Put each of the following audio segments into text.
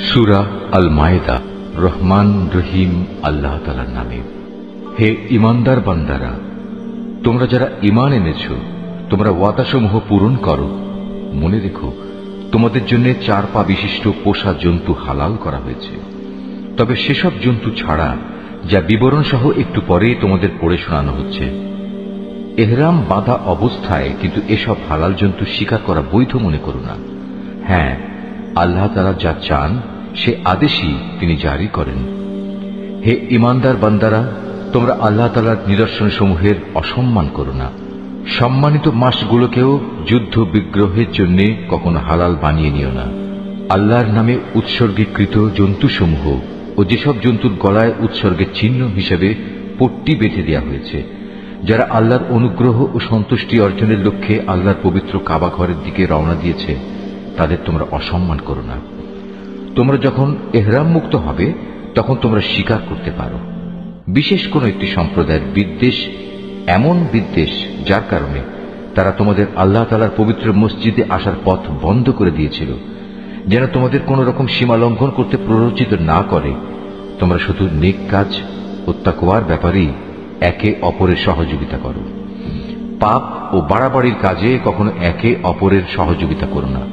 সূরা আল মায়েদা। রহমান রহিম আল্লাহ তাআলার নামে। হে ঈমানদার বান্দারা, তোমরা যারা ঈমান এনেছ, তোমরা ওয়াদাসমূহ পূরণ করো। মনে রেখো, তোমাদের জন্য 4 পা বিশিষ্ট পোষা জন্তু হালাল করা হয়েছে, তবে সেসব জন্তু ছাড়া যা বিবরণ সহ একটু পরে তোমাদের পড়ে শোনানো হচ্ছে। এহরাম বাঁধা অবস্থায় কিন্তু এসব হালাল জন্তু শিকার করা বৈধ মনে করো না। হ্যাঁ, আল্লাহ তাআলা যা চান সে আদেশই তিনি জারি করেন। হে ঈমানদার বান্দারা, তোমরা আল্লাহ তাআলার নিদর্শনসমূহের অসম্মান করো না। সম্মানিত মাসগুলোকেও যুদ্ধ বিগ্রহের জন্য কখনো হালাল বানিয়ে নিও না। আল্লাহর নামে উৎসর্গীকৃত জন্তুসমূহ ও যেসব জন্তুর গলায় উৎসর্গের চিহ্ন হিসেবে পট্টি বেঁধে দেওয়া হয়েছে, যারা আল্লাহর অনুগ্রহ ও সন্তুষ্টি অর্জনের লক্ষ্যে আল্লাহর পবিত্র কাবা ঘরের দিকে রওনা দিয়েছে, তাদের তোমরা অসম্মান করো না। তোমরা যখন এহরাম মুক্ত হবে তখন তোমরা শিকার করতে পারো। বিশেষ কোন একটি সম্প্রদায়ের বিদ্বেষ এমন বিদ্বেষ যার কারণে তারা তোমাদের আল্লাহ তাআলার পবিত্র মসজিদে আসার পথ বন্ধ করে দিয়েছিল, যেন তোমাদের কোন রকম সীমা লঙ্ঘন করতে প্ররোচিত না করে। তোমরা শুধু নেক কাজ ও তাকওয়ার ব্যাপারেই একে অপরের সহযোগিতা করো। পাপ ও বাড়াবাড়ির কাজে কখনো একে অপরের সহযোগিতা করো না।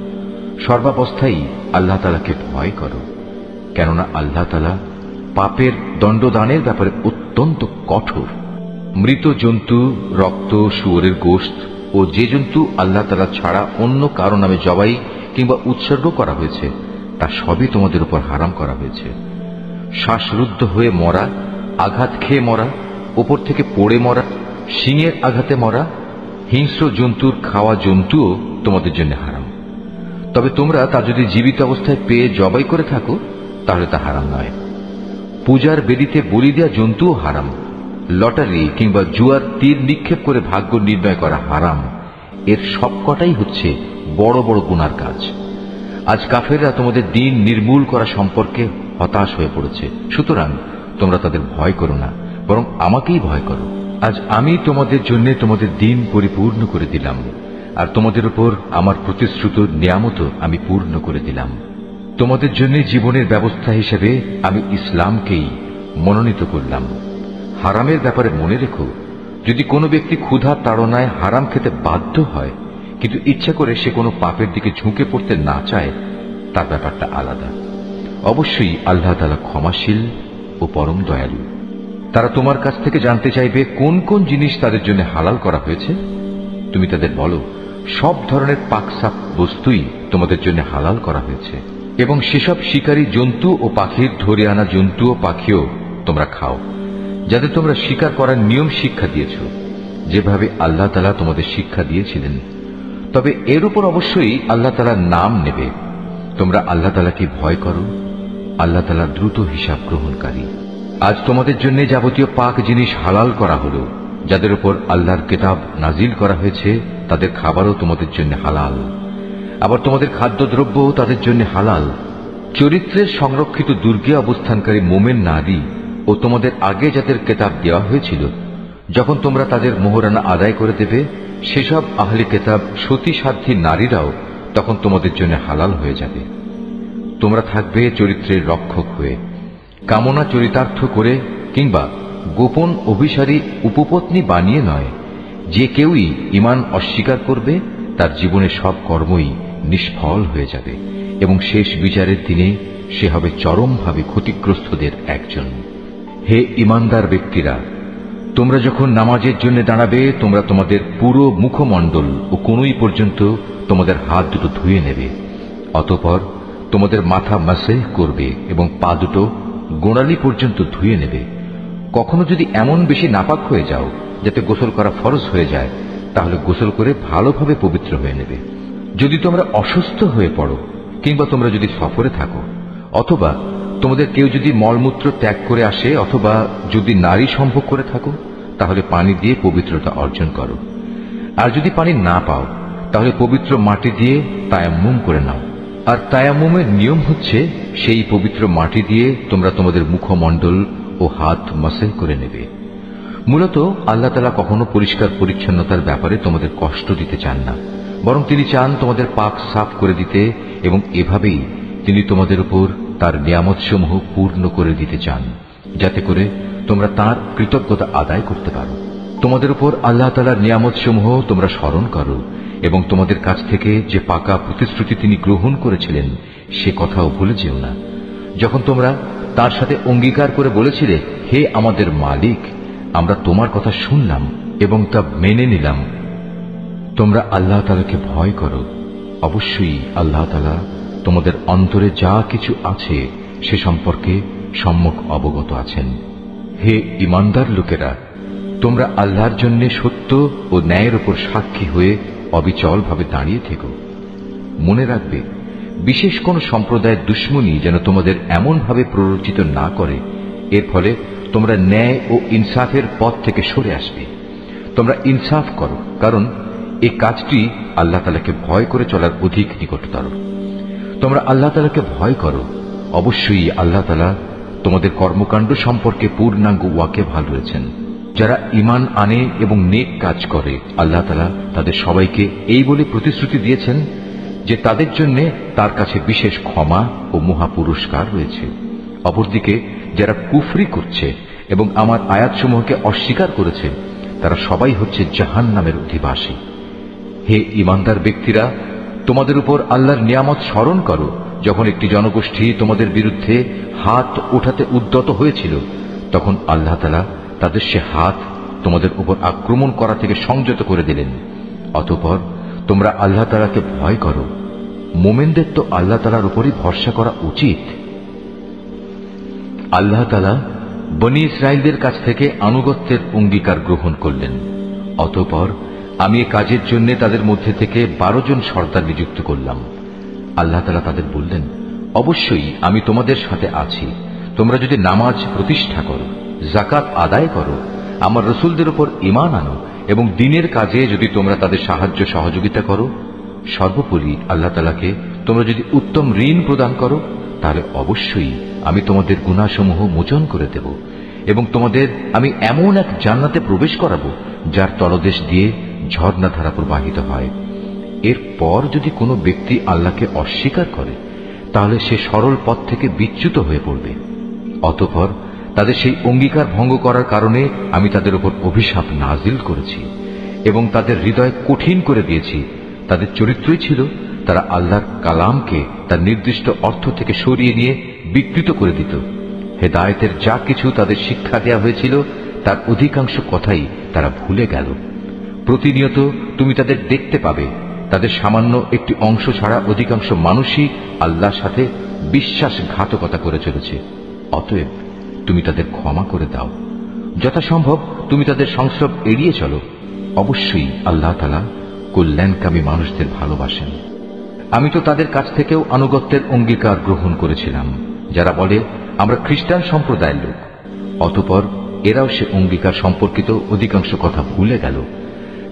সর্বাবস্থায় আল্লাহ তাআলাকে ভয় করো, কেননা আল্লাহ তাআলা পাপের দণ্ডদানের ব্যাপারে অত্যন্ত কঠোর। মৃত জন্তু, রক্ত, শুয়োরের গোশত ও যে জন্তু আল্লাহ তাআলা ছাড়া অন্য কারো নামে জবাই কিংবা উৎসর্গ করা হয়েছে তা সবই তোমাদের উপর হারাম করা হয়েছে। শ্বাসরুদ্ধ হয়ে মরা, আঘাত খেয়ে মরা, উপর থেকে পড়ে মরা, শিঙের আঘাতে মরা, হিংস্র জন্তুর খাওয়া জন্তুও তোমাদের জন্য হারাম। তবে তোমরা তা যদি জীবিত অবস্থায় পেয়ে জবাই করে থাকো তাহলে তা হারাম নয়। পূজার বেদিতে বলি দেওয়া জন্তুও হারাম। লটারি কিংবা জুয়ার তীর নিক্ষেপ করে ভাগ্য নির্ণয় করা হারাম। এর সবকটাই হচ্ছে বড় বড় গুনার কাজ। আজ কাফেররা তোমাদের দিন নির্মূল করা সম্পর্কে হতাশ হয়ে পড়েছে, সুতরাং তোমরা তাদের ভয় করো না, বরং আমাকেই ভয় করো। আজ আমি তোমাদের জন্য তোমাদের দিন পরিপূর্ণ করে দিলাম, আর তোমাদের উপর আমার প্রতিশ্রুত নিয়ামত আমি পূর্ণ করে দিলাম। তোমাদের জন্য জীবনের ব্যবস্থা হিসেবে আমি ইসলামকেই মনোনীত করলাম। হারামের ব্যাপারে মনে রেখো, যদি কোনো ব্যক্তি ক্ষুধার তাড়নায় হারাম খেতে বাধ্য হয় কিন্তু ইচ্ছা করে সে কোনো পাপের দিকে ঝুঁকে পড়তে না চায়, তার ব্যাপারটা আলাদা। অবশ্যই আল্লাহ তাআলা ক্ষমাশীল ও পরম দয়ালু। তারা তোমার কাছ থেকে জানতে চাইবে কোন কোন জিনিস তাদের জন্য হালাল করা হয়েছে। তুমি তাদের বলো, সব ধরনের পাকসাপ বস্তুই তোমাদের জন্য হালাল করা হয়েছে, এবং সেসব শিকারী জন্তু ও পাখির ধরে আনা জন্তু ও পাখিও তোমরা খাও, যাদের তোমরা শিকার করার নিয়ম শিক্ষা দিয়েছ, যেভাবে আল্লাহ তাআলা তোমাদের শিক্ষা দিয়েছিলেন। তবে এর উপর অবশ্যই আল্লাহ তাআলার নাম নেবে। তোমরা আল্লাহ তাআলাকে ভয় করো, আল্লাহ তাআলা দ্রুত হিসাব গ্রহণকারী। আজ তোমাদের জন্য যাবতীয় পাক জিনিস হালাল করা হলো। যাদের উপর আল্লাহর কিতাব নাজিল করা হয়েছে তাদের খাবারও তোমাদের জন্য হালাল, আবার তোমাদের খাদ্যদ্রব্যও তাদের জন্য হালাল। চরিত্রের সংরক্ষিত দুর্গে অবস্থানকারী মোমেন নারী ও তোমাদের আগে যাদের কিতাব দেওয়া হয়েছিল, যখন তোমরা তাদের মোহরানা আদায় করে দেবে, সেসব আহলি কিতাব সতী সাধ্বী নারীরাও তখন তোমাদের জন্য হালাল হয়ে যাবে। তোমরা থাকবে চরিত্রের রক্ষক হয়ে, কামনা চরিতার্থ করে কিংবা গোপন অভিসারী উপপত্নী বানিয়ে নয়। যে কেউই ঈমান অস্বীকার করবে তার জীবনের সব কর্মই নিষ্ফল হয়ে যাবে, এবং শেষ বিচারের দিনে সে হবে চরমভাবে ক্ষতিগ্রস্তদের একজন। হে ঈমানদার ব্যক্তিরা, তোমরা যখন নামাজের জন্য দাঁড়াবে, তোমরা তোমাদের পুরো মুখমণ্ডল ও কনুই পর্যন্ত তোমাদের হাত দুটো ধুয়ে নেবে। অতঃপর তোমাদের মাথা মাসেহ করবে এবং পা দুটো গোড়ালি পর্যন্ত ধুয়ে নেবে। কখনো যদি এমন বেশি নাপাক হয়ে যাও যাতে গোসল করা ফরজ হয়ে যায়, তাহলে গোসল করে ভালোভাবে পবিত্র হয়ে নেবে। যদি তোমরা অসুস্থ হয়ে পড়ো কিংবা তোমরা যদি সফরে থাকো, অথবা তোমাদের কেউ যদি মলমূত্র ত্যাগ করে আসে, অথবা যদি নারী সম্ভোগ করে থাকো, তাহলে পানি দিয়ে পবিত্রতা অর্জন করো। আর যদি পানি না পাও তাহলে পবিত্র মাটি দিয়ে তায়াম্মুম করে নাও। আর তায়াম্মুমের নিয়ম হচ্ছে সেই পবিত্র মাটি দিয়ে তোমরা তোমাদের মুখমণ্ডল ও হাত মাসেহ করে নেবে। মূলত আল্লাহ তাআলা কখনো পরিষ্কার পরিচ্ছন্নতার ব্যাপারে তোমাদের কষ্ট দিতে চান না, বরং তিনি চান তোমাদের পাক সাফ করে দিতে, এবং এভাবেই তিনি তোমাদের উপর তার নিয়ামতসমূহ পূর্ণ করে দিতে চান, যাতে করে তোমরা তার কৃতজ্ঞতা আদায় করতে পারো। তোমাদের উপর আল্লাহ তাআলার নিয়ামতসমূহ তোমরা স্মরণ করো এবং তোমাদের কাছ থেকে যে পাকা প্রতিশ্রুতি তিনি গ্রহণ করেছিলেন সে কথাও ভুলে যেও না। যখন তোমরা তার সাথে অঙ্গীকার করে বলেছিলে, হে আমাদের মালিক, আমরা তোমার কথা শুনলাম এবং তা মেনে নিলাম। তোমরা আল্লাহ তাআলাকে ভয় করো। অবশ্যই আল্লাহ তাআলা তোমাদের অন্তরে যা কিছু আছে সে সম্পর্কে সম্যক অবগত আছেন। হে ঈমানদার লোকেরা, তোমরা আল্লাহর জন্য সত্য ও ন্যায়ের উপর সাক্ষী হয়ে অবিচলভাবে দাঁড়িয়ে থেকো। মনে রাখবে, বিশেষ কোন সম্প্রদায়ের দুশ্মনী যেন তোমাদের এমনভাবে প্ররোচিত না করে এর ফলে তোমরা ন্যায় ও ইনসাফের পথ থেকে সরে আসবে। তোমরা ইনসাফ করো, কারণ এই কাজটি আল্লাহ তাআলাকে ভয় করে চলার অধিক নিকটতর। তোমরা আল্লাহ তাআলাকে ভয় করো। অবশ্যই আল্লাহ তাআলা তোমাদের কর্মকাণ্ড সম্পর্কে পূর্ণাঙ্গ ওয়াকিবহাল রয়েছেন। যারা ঈমান আনে এবং নেক কাজ করে, আল্লাহ তাআলা তাদের সবাইকে এই বলে প্রতিশ্রুতি দিয়েছেন যে তাদের জন্য তার কাছে বিশেষ ক্ষমা ও মহা পুরস্কার রয়েছে। অপরদিকে যারা কুফরি করছে এবং আমার আয়াতসমূহকে অস্বীকার করেছে, তারা সবাই হচ্ছে জাহান্নামের অধিবাসী। হে ঈমানদার ব্যক্তিরা, তোমাদের উপর আল্লাহর নিয়ামত স্মরণ করো, যখন একটি জনগোষ্ঠী তোমাদের বিরুদ্ধে হাত ওঠাতে উদ্যত হয়েছিল, তখন আল্লাহ তাআলা তাদের সে হাত তোমাদের উপর আক্রমণ করা থেকে সংযত করে দিলেন। অতঃপর তোমরা আল্লাহ তাআলাকে ভয় করো। মুমিনদের তো আল্লাহ তাআলার উপরই ভরসা করা উচিত। আল্লাহ তাআলা বনী ইসরাইলদের কাছ থেকে আনুগত্যের অঙ্গীকার গ্রহণ করলেন। অতঃপর আমি এ কাজের জন্য তাদের মধ্যে থেকে 12 জন সর্দার নিযুক্ত করলাম। আল্লাহ তাআলা তাদের বললেন, অবশ্যই আমি তোমাদের সাথে আছি। তোমরা যদি নামাজ প্রতিষ্ঠা করো, যাকাত আদায় করো, আমার রাসূলদের উপর ঈমান আনো এবং দ্বীনের কাজে যদি তোমরা তাদের সাহায্য সহযোগিতা করো, সর্বোপরি আল্লাহ তাআলাকে তোমরা যদি উত্তম ঋণ প্রদান করো, তাহলে অবশ্যই আমি তোমাদের গুনাহসমূহ মোচন করে দেব এবং তোমাদের আমি এমন এক জান্নাতে প্রবেশ করাবো যার তলদেশ দিয়ে ঝর্ণাধারা প্রবাহিত হয়। এরপর যদি কোনো ব্যক্তি আল্লাহকে অস্বীকার করে, তাহলে সে সরল পথ থেকে বিচ্যুত হয়ে পড়বে। অতঃপর তাদের সেই অঙ্গীকার ভঙ্গ করার কারণে আমি তাদের উপর অভিশাপ নাজিল করেছি এবং তাদের হৃদয় কঠিন করে দিয়েছি। তাদের চরিত্রই ছিল তারা আল্লাহর কালামকে তার নির্দিষ্ট অর্থ থেকে সরিয়ে নিয়ে বিকৃত করে দিত। হেদায়েতের যা কিছু তাদের শিক্ষা দেওয়া হয়েছিল তার অধিকাংশ কথাই তারা ভুলে গেল। প্রতিনিয়ত তুমি তাদের দেখতে পাবে, তাদের সামান্য একটি অংশ ছাড়া অধিকাংশ মানুষই আল্লাহর সাথে বিশ্বাসঘাতকতা করে চলেছে। অতএব তুমি তাদের ক্ষমা করে দাও। যথাসম্ভব তুমি তাদের সংস্রব এড়িয়ে চলো। অবশ্যই আল্লাহ তাআলা কল্যাণকামী মানুষদের ভালোবাসেন। আমি তো তাদের কাছ থেকেও আনুগত্যের অঙ্গীকার গ্রহণ করেছিলাম, যারা বলে আমরা খ্রিস্টান সম্প্রদায়ের লোক। অতঃপর এরাও সে অঙ্গীকার সম্পর্কিত অধিকাংশ কথা ভুলে গেল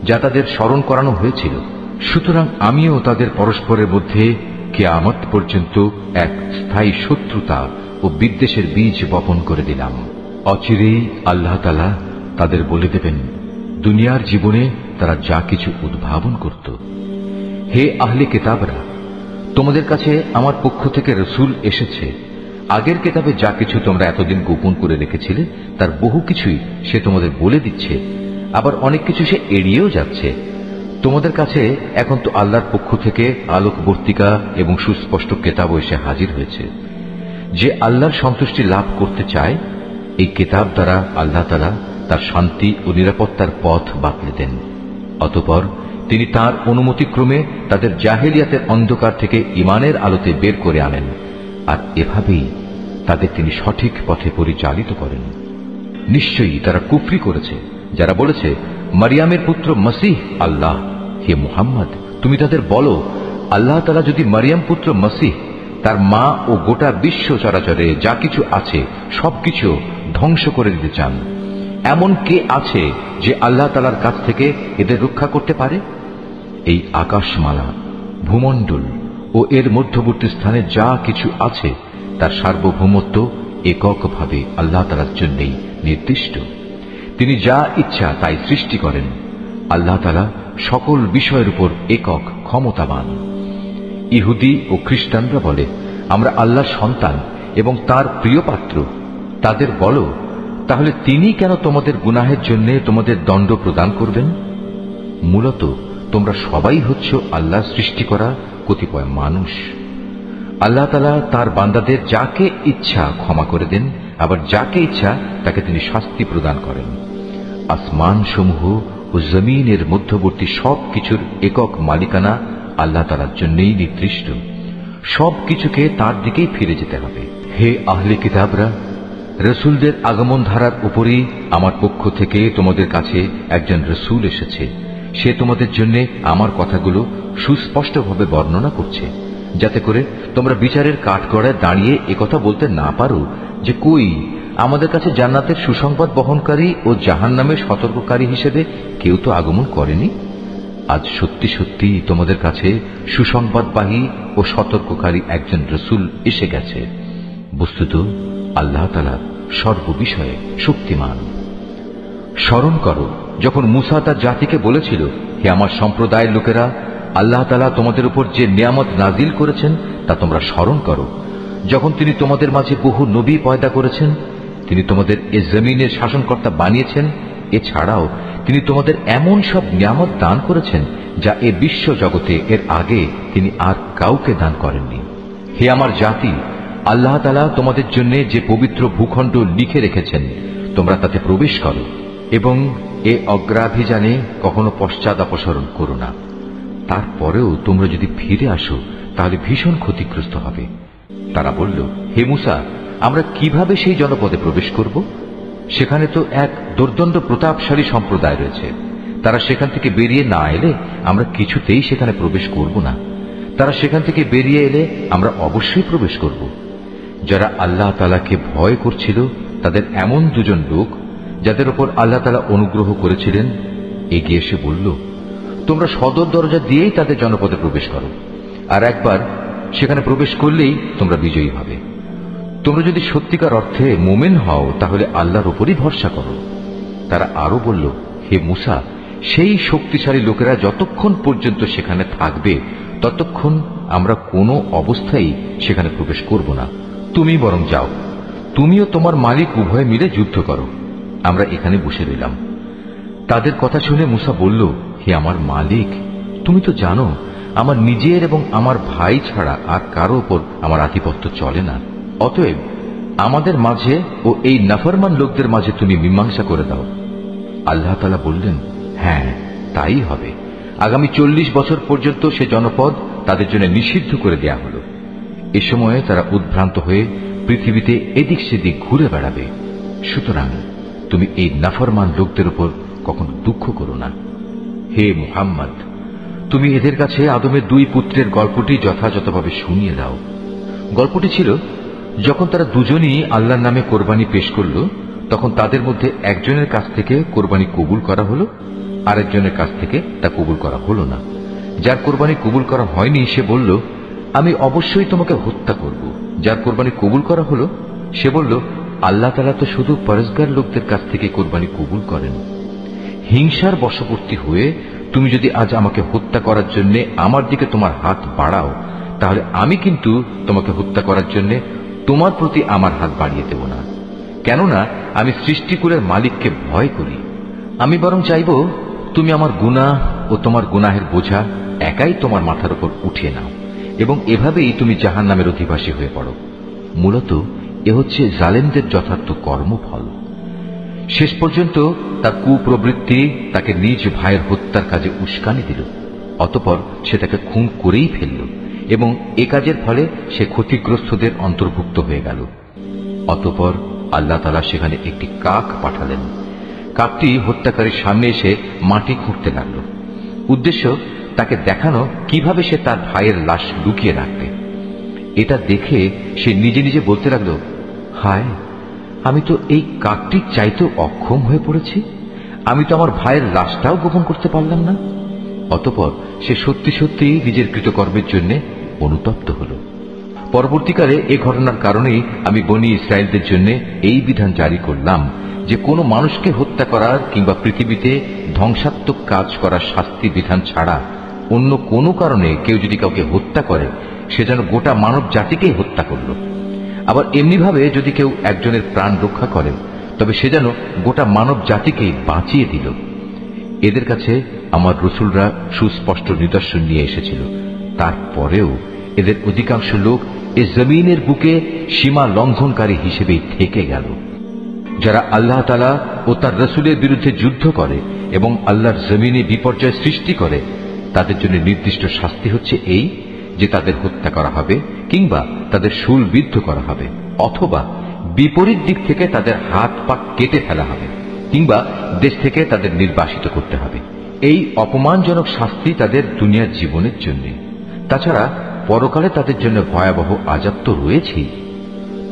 যা তাদের স্মরণ করানো হয়েছিল। সুতরাং আমিও তাদের পরস্পরের মধ্যে কিয়ামত পর্যন্ত এক স্থায়ী শত্রুতা ও বিদ্বেষের বীজ বপন করে দিলাম। অচিরেই আল্লাহ তাআলা তাদের বলে দেবেন দুনিয়ার জীবনে তারা যা কিছু উদ্ভাবন করত। হে আহলে কিতাবরা, তোমাদের কাছে আমার পক্ষ থেকে রাসূল এসেছে। আগের কিতাবে যা কিছু তোমরা এতদিন গোপন করে রেখেছিলে তার বহু কিছুই সে তোমাদের বলে দিচ্ছে, আবার অনেক কিছু সে এড়িয়েও যাচ্ছে। তোমাদের কাছে এখন তো আল্লাহর পক্ষ থেকে আলোকবর্তিকা এবং সুস্পষ্ট কিতাব এসে হাজির হয়েছে। যে আল্লাহর সন্তুষ্টি লাভ করতে চায়, এই কিতাব দ্বারা আল্লাহ তাআলা তার শান্তি ও নিরাপত্তার পথ বাতলে দেন। অতঃপর তিনি তার অনুমতিক্রমে তাদের জাহেলিয়াতের অন্ধকার থেকে ঈমানের আলোতে বের করে আনেন, আর এভাবেই তাদের তিনি সঠিক পথে পরিচালিত করেন। নিশ্চয়ই তারা কুফরি করেছে যারা বলেছে মারিয়ামের পুত্র মসিহ আল্লাহ। হে মুহাম্মদ, তুমি তাদের বলো, আল্লাহ তাআলা যদি মারিয়াম পুত্র মসিহ, তার মা ও গোটা বিশ্ব চরাচরে যা কিছু আছে সবকিছু ধ্বংস করে দিতে চান, এমন কে আছে যে আল্লাহ তাআলার কাছ থেকে এদের রক্ষা করতে পারে? এই আকাশমালা, ভূমণ্ডল ও এর মধ্যবর্তী স্থানে যা কিছু আছে তার সার্বভৌমত্ব এককভাবে আল্লাহ তাআলার জন্যই নির্দিষ্ট। তিনি যা ইচ্ছা তাই সৃষ্টি করেন। আল্লাহ তাআলা সকল বিষয়ের উপর একক ক্ষমতাবান। ইহুদি ও খ্রিস্টানরা বলে আমরা আল্লাহর সন্তান এবং তার প্রিয় পাত্র, তাদের বলো, তাহলে তিনি কেন তোমাদের গুনাহের জন্য তোমাদের দণ্ড প্রদান করবেন? মূলত তোমরা সবাই হচ্ছ আল্লাহ সৃষ্টি করা কতিপয় মানুষ। আল্লাহ তাআলা তার বান্দাদের যাকে ইচ্ছা ক্ষমা করে দেন, আবার যাকে ইচ্ছা তাকে তিনি শাস্তি প্রদান করেন। আসমান সমূহ ও জমিনের মধ্যবর্তী সব কিছুর একক মালিকানা আল্লাহ তাআলার জন্যই নির্দিষ্ট। সব কিছুকে তার দিকেই ফিরে যেতে হবে। হে আহলে কিতাবরা, রসুলদের আগমন ধারার উপরেই আমার পক্ষ থেকে তোমাদের কাছে একজন রসুল এসেছে। সে তোমাদের জন্য আমার কথাগুলো সুস্পষ্টভাবে বর্ণনা করছে, যাতে করে তোমরা বিচারের কাঠগড়ায় দাঁড়িয়ে একথা বলতে না পারো যে কই আমাদের কাছে জান্নাতের সুসংবাদ বহনকারী ও জাহান্নামের সতর্ককারী হিসেবে কেউ তো আগমন করেনি। আজ সত্যি সত্যি তোমাদের কাছে সুসংবাদবাহী ও সতর্ককারী একজন রসুল এসে গেছে। বস্তুত আল্লাহ তাআলা সর্ববিষয়ে শক্তিমান। স্মরণ করো যখন মুসা তার জাতিকে বলেছিল, হে আমার সম্প্রদায়ের লোকেরা, আল্লাহ তাআলা তোমাদের উপর যে নিয়ামত নাজিল করেছেন তা তোমরা স্মরণ করো। যখন তিনি তোমাদের মাঝে বহু নবী পয়দা করেছেন, তিনি তোমাদের এ জমিনের শাসনকর্তা বানিয়েছেন, এছাড়াও তিনি তোমাদের এমন সব নিয়ামত দান করেছেন যা এ বিশ্ব জগতে এর আগে তিনি আর কাউকে দান করেননি। হে আমার জাতি, আল্লাহ তাআলা তোমাদের জন্য যে পবিত্র ভূখণ্ড লিখে রেখেছেন, তোমরা তাতে প্রবেশ করো এবং এ অগ্রাভিযানে কখনো পশ্চাৎ অপসরণ করো না। তারপরেও তোমরা যদি ফিরে আসো তাহলে ভীষণ ক্ষতিগ্রস্ত হবে। তারা বলল, হে মুসা, আমরা কিভাবে সেই জনপদে প্রবেশ করব? সেখানে তো এক দুর্দণ্ড প্রতাপশালী সম্প্রদায় রয়েছে। তারা সেখান থেকে বেরিয়ে না এলে আমরা কিছুতেই সেখানে প্রবেশ করব না। তারা সেখান থেকে বেরিয়ে এলে আমরা অবশ্যই প্রবেশ করব। যারা আল্লাহ তাআলাকে ভয় করছিল তাদের এমন দুজন লোক, যাদের উপর আল্লাহ তাআলা অনুগ্রহ করেছিলেন, এগিয়ে এসে বলল, তোমরা সদর দরজা দিয়েই তাদের জনপদে প্রবেশ করো, আর একবার সেখানে প্রবেশ করলেই তোমরা বিজয়ী হবে। তোমরা যদি সত্যিকার অর্থে মুমিন হও তাহলে আল্লাহর উপরই ভরসা করো। তারা আরো বলল, হে মুসা, সেই শক্তিশালী লোকেরা যতক্ষণ পর্যন্ত সেখানে থাকবে ততক্ষণ আমরা কোনো অবস্থায় সেখানে প্রবেশ করব না। তুমি বরং যাও, তুমিও তোমার মালিক উভয় মিলে যুদ্ধ করো, আমরা এখানে বসে রইলাম। তাদের কথা শুনে মুসা বলল, হে আমার মালিক, তুমি তো জানো আমার নিজের এবং আমার ভাই ছাড়া আর কারো উপর আমার আধিপত্য চলে না। অতএব আমাদের মাঝে ও এই নাফরমান লোকদের মাঝে তুমি মীমাংসা করে দাও। আল্লাহ তাআলা বললেন, হ্যাঁ, তাই হবে। আগামী 40 বছর পর্যন্ত সে জনপদ তাদের জন্য নিষিদ্ধ করে দেয়া হল। এ সময়ে তারা উদ্ভ্রান্ত হয়ে পৃথিবীতে এদিক সেদিক ঘুরে বেড়াবে। সুতরাং তুমি এই নাফরমান লোকদের উপর কখনো দুঃখ করো না। হে মুহাম্মদ, তুমি এদের কাছে আদমের 2 পুত্রের গল্পটি যথাযথভাবে শুনিয়ে দাও। গল্পটি ছিল, যখন তারা দুজনই আল্লাহর নামে কোরবানি পেশ করল, তখন তাদের মধ্যে একজনের কাছ থেকে কোরবানি কবুল করা হলো, আরেকজনের কাছ থেকে তা কবুল করা হলো না। যার কোরবানি কবুল করা হয়নি সে বলল, আমি অবশ্যই তোমাকে হত্যা করব। যার কোরবানি কবুল করা হলো সে বলল, আল্লাহ তাআলা তো শুধু পরেজগার লোকদের কাছ থেকে কোরবানি কবুল করেন। হিংসার বশবর্তী হয়ে তুমি যদি আজ আমাকে হত্যা করার জন্য আমার দিকে তোমার হাত বাড়াও, তাহলে আমি কিন্তু তোমাকে হত্যা করার জন্য তোমার প্রতি আমার হাত বাড়িয়ে দেব না। কেননা আমি সৃষ্টিকুলের মালিককে ভয় করি। আমি বরং চাইব তুমি আমার গুনাহ ও তোমার গুনাহের বোঝা একাই তোমার মাথার উপর উঠিয়ে নাও এবং এভাবেই তুমি জাহান্নামের অধিবাসী হয়ে পড়ো। মূলত এ হচ্ছে জালেমদের যথার্থ কর্মফল। শেষ পর্যন্ত তার কুপ্রবৃত্তি তাকে নিজ ভাইয়ের হত্যার কাজে উস্কানি দিল। অতঃপর সে তাকে খুন করেই ফেলল এবং এ কাজের ফলে সে ক্ষতিগ্রস্তদের অন্তর্ভুক্ত হয়ে গেল। অতঃপর আল্লাহ তাআলা সেখানে একটি কাক পাঠালেন। কাকটি হত্যাকারীর সামনে এসে মাটি খুঁড়তে লাগল। উদ্দেশ্য তাকে দেখানো কিভাবে সে তার ভাইয়ের লাশ লুকিয়ে রাখবে। এটা দেখে সে নিজে নিজে বলতে লাগল, হায়, আমি তো এই কাকটির চাইতেও অক্ষম হয়ে পড়েছি। আমি তো আমার ভাইয়ের লাশটাও গোপন করতে পারলাম না। অতঃপর সে সত্যি সত্যি নিজের কৃতকর্মের জন্য অনুতপ্ত হল। পরবর্তীকালে এ ঘটনার কারণেই আমি বনী ইসরায়েলদের জন্য এই বিধান জারি করলাম যে কোনো মানুষকে হত্যা করার কিংবা পৃথিবীতে ধ্বংসাত্মক কাজ করার শাস্তি বিধান ছাড়া অন্য কোনো কারণে কেউ যদি কাউকে হত্যা করে, সে যেন গোটা মানব জাতিকেই হত্যা করল। আবার এমনিভাবে যদি কেউ একজনের প্রাণ রক্ষা করে, তবে সে যেন গোটা মানব জাতিকেই বাঁচিয়ে দিল। এদের কাছে আমার রসুলরা সুস্পষ্ট নিদর্শন নিয়ে এসেছিল, তারপরেও এদের অধিকাংশ লোক এ জমিনের বুকে সীমা লঙ্ঘনকারী হিসেবেই থেকে গেল। যারা আল্লাহ তাআলা ও তার রসুলের বিরুদ্ধে যুদ্ধ করে এবং আল্লাহর জমিনে বিপর্যয় সৃষ্টি করে, তাদের জন্য নির্দিষ্ট শাস্তি হচ্ছে এই যে তাদের হত্যা করা হবে, কিংবা তাদের শূলবিদ্ধ করা হবে, অথবা বিপরীত দিক থেকে তাদের হাত পা কেটে ফেলা হবে, কিংবা দেশ থেকে তাদের নির্বাসিত করতে হবে। এই অপমানজনক শাস্তি তাদের দুনিয়ার জীবনের জন্য। তাছাড়া পরকালে তাদের জন্য ভয়াবহ আযাব তো রয়েছেই।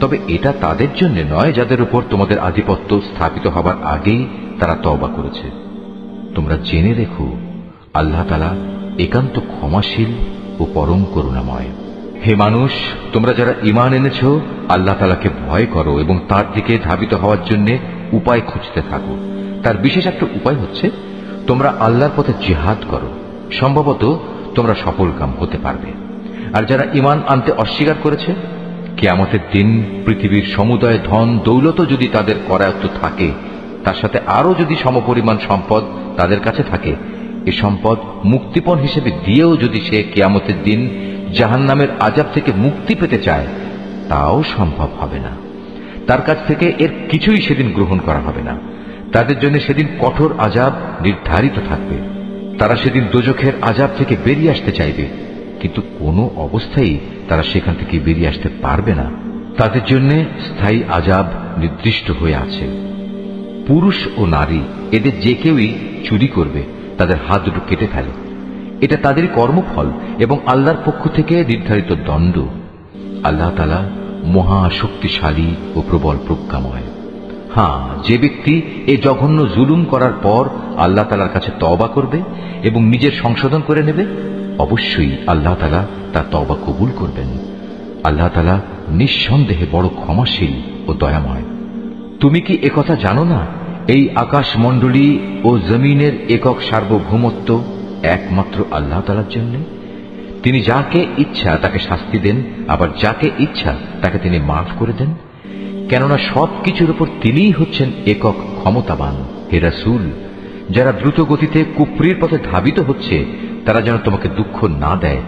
তবে এটা তাদের জন্য নয় যাদের উপর তোমাদের আধিপত্য স্থাপিত হবার আগেই তারা তওবা করেছে। তোমরা জেনে রেখো, আল্লাহ তাআলা একান্ত ক্ষমাশীল ও পরম করুণাময়। হে মানুষ, তোমরা যারা ঈমান এনেছ, আল্লাহ তাআলাকে ভয় করো এবং তার দিকে ধাবিত হওয়ার জন্য উপায় খুঁজতে থাকো। তার বিশেষ একটা উপায় হচ্ছে তোমরা আল্লাহর পথে জিহাদ করো, সম্ভবত তোমরা সফলকাম হতে পারবে। আর যারা ঈমান আনতে অস্বীকার করেছে, কিয়ামতের দিন পৃথিবীর সমুদয় ধন দৌলত যদি তাদের করায়ত্ত থাকে, তার সাথে আরো যদি সমপরিমাণ সম্পদ তাদের কাছে থাকে, এ সম্পদ মুক্তিপণ হিসেবে দিয়েও যদি সে কিয়ামতের দিন জাহান্নামের আযাব থেকে মুক্তি পেতে চায়, তাও সম্ভব হবে না। তার কাছ থেকে এর কিছুই সেদিন গ্রহণ করা হবে না। তাদের জন্য সেদিন কঠোর আযাব নির্ধারিত থাকবে। তারা সেদিন দোজখের আযাব থেকে বেরিয়ে আসতে চাইবে, কিন্তু কোনো অবস্থায় তারা সেখান থেকে বেরিয়ে আসতে পারবে না। তাদের জন্য স্থায়ী আযাব নির্দিষ্ট হয়ে আছে। পুরুষ ও নারী এদের যে কেউই চুরি করবে, তাদের হাত দুটো কেটে ফেলে। এটা তাদের কর্মফল এবং আল্লাহর পক্ষ থেকে নির্ধারিত দণ্ড। আল্লাহ তাআলা মহা শক্তিশালী ও প্রবল প্রজ্ঞাময়। হ্যাঁ, যে ব্যক্তি এই জঘন্য জুলুম করার পর আল্লাহ তাআলার কাছে তওবা করবে এবং নিজের সংশোধন করে নেবে, অবশ্যই আল্লাহ তাআলা তার তওবা কবুল করবেন। আল্লাহ তাআলা নিঃসন্দেহে বড় ক্ষমাশীল ও দয়াময়। তুমি কি একথা জানো না, এই আকাশমণ্ডলী ও জমিনের একক সার্বভৌমত্ব একমাত্র আল্লাহ তাআলার জন্য? তিনি যাকে ইচ্ছা তাকে শাস্তি দেন, আবার যাকে ইচ্ছা তাকে তিনি মাফ করে দেন। কেননা সবকিছুর উপর তিনিই হচ্ছেন একক ক্ষমতাবান। হে রাসূল, যারা দ্রুত গতিতে কুফরির পথে ধাবিত হচ্ছে, তারা যেন তোমাকে দুঃখ না দেয়।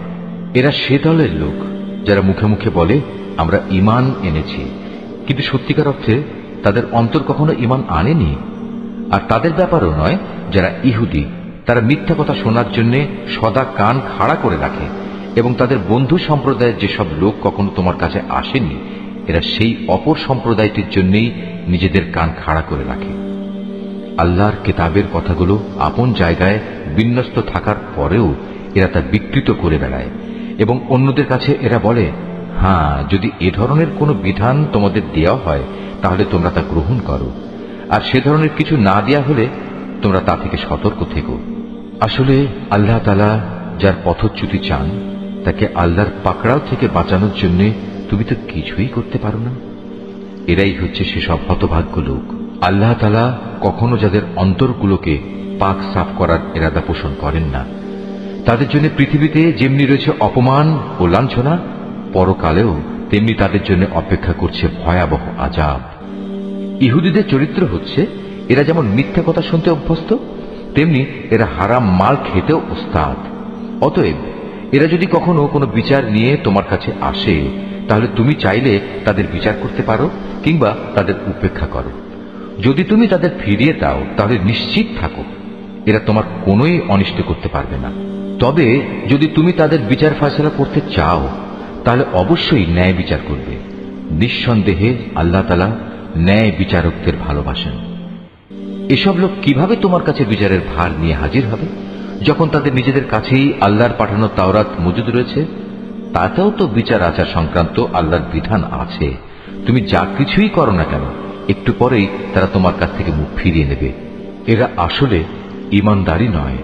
এরা সে দলের লোক যারা মুখে মুখে বলে আমরা ঈমান এনেছি, কিন্তু সত্যিকার অর্থে তাদের অন্তর কখনো ঈমান আনেনি। আর তাদের ব্যাপারও নয় যারা ইহুদি, তারা মিথ্যা কথা শোনার জন্য সদা কান খাড়া করে রাখে, এবং তাদের বন্ধু সম্প্রদায়ের যেসব লোক কখনো তোমার কাছে আসেনি, এরা সেই অপর সম্প্রদায়টির জন্যই নিজেদের কান খাড়া করে রাখে। আল্লাহর কিতাবের কথাগুলো আপন জায়গায় বিন্যস্ত থাকার পরেও এরা তা বিকৃত করে বেড়ায়, এবং অন্যদের কাছে এরা বলে, হ্যাঁ, যদি এ ধরনের কোনো বিধান তোমাদের দেওয়া হয় তাহলে তোমরা তা গ্রহণ করো, আর সে ধরনের কিছু না দেয়া হলে তোমরা তা থেকে সতর্ক থেকো। আসলে আল্লাহ তাআলা যার পথচ্যুতি চান, তাকে আল্লাহর পাকড়াও থেকে বাঁচানোর জন্য তুমি তো কিছুই করতে পারো না। এরাই হচ্ছে সেসব হতভাগ্য লোক। আল্লাহ তাআলা কখনো যাদের অন্তরগুলোকে পাক সাফ করার ইরাদা পোষণ করেন না, তাদের জন্য পৃথিবীতে যেমনি রয়েছে অপমান ও লাঞ্ছনা, পরকালেও তেমনি তাদের জন্য অপেক্ষা করছে ভয়াবহ আযাব। ইহুদিদের চরিত্র হচ্ছে, এরা যেমন মিথ্যা কথা শুনতে অভ্যস্ত, তেমনি এরা হারাম মাল খেতেও ওস্তাদ। অতএব এরা যদি কখনো কোনো বিচার নিয়ে তোমার কাছে আসে, তাহলে তুমি চাইলে তাদের বিচার করতে পারো, কিংবা তাদের উপেক্ষা করো। যদি তুমি তাদের ফিরিয়ে দাও, তাহলে নিশ্চিত থাকো এরা তোমার কোনোই অনিষ্ট করতে পারবে না। তবে যদি তুমি তাদের বিচার ফয়সালা করতে চাও, তাহলে অবশ্যই ন্যায় বিচার করবে। নিঃসন্দেহে আল্লাহ তাআলা ন্যায় বিচারকদের ভালোবাসেন। এসব লোক কিভাবে তোমার কাছে বিচারের ভার নিয়ে হাজির হবে, যখন তাদের নিজেদের কাছেই আল্লাহর পাঠানো তাওরাত মজুদ রয়েছে? তাতেও তো বিচার আচার সংক্রান্ত আল্লাহর বিধান আছে। তুমি যা কিছুই করো না কেন, একটু পরেই তারা তোমার কাছ থেকে মুখ ফিরিয়ে নেবে। এরা আসলে ঈমানদারই নয়।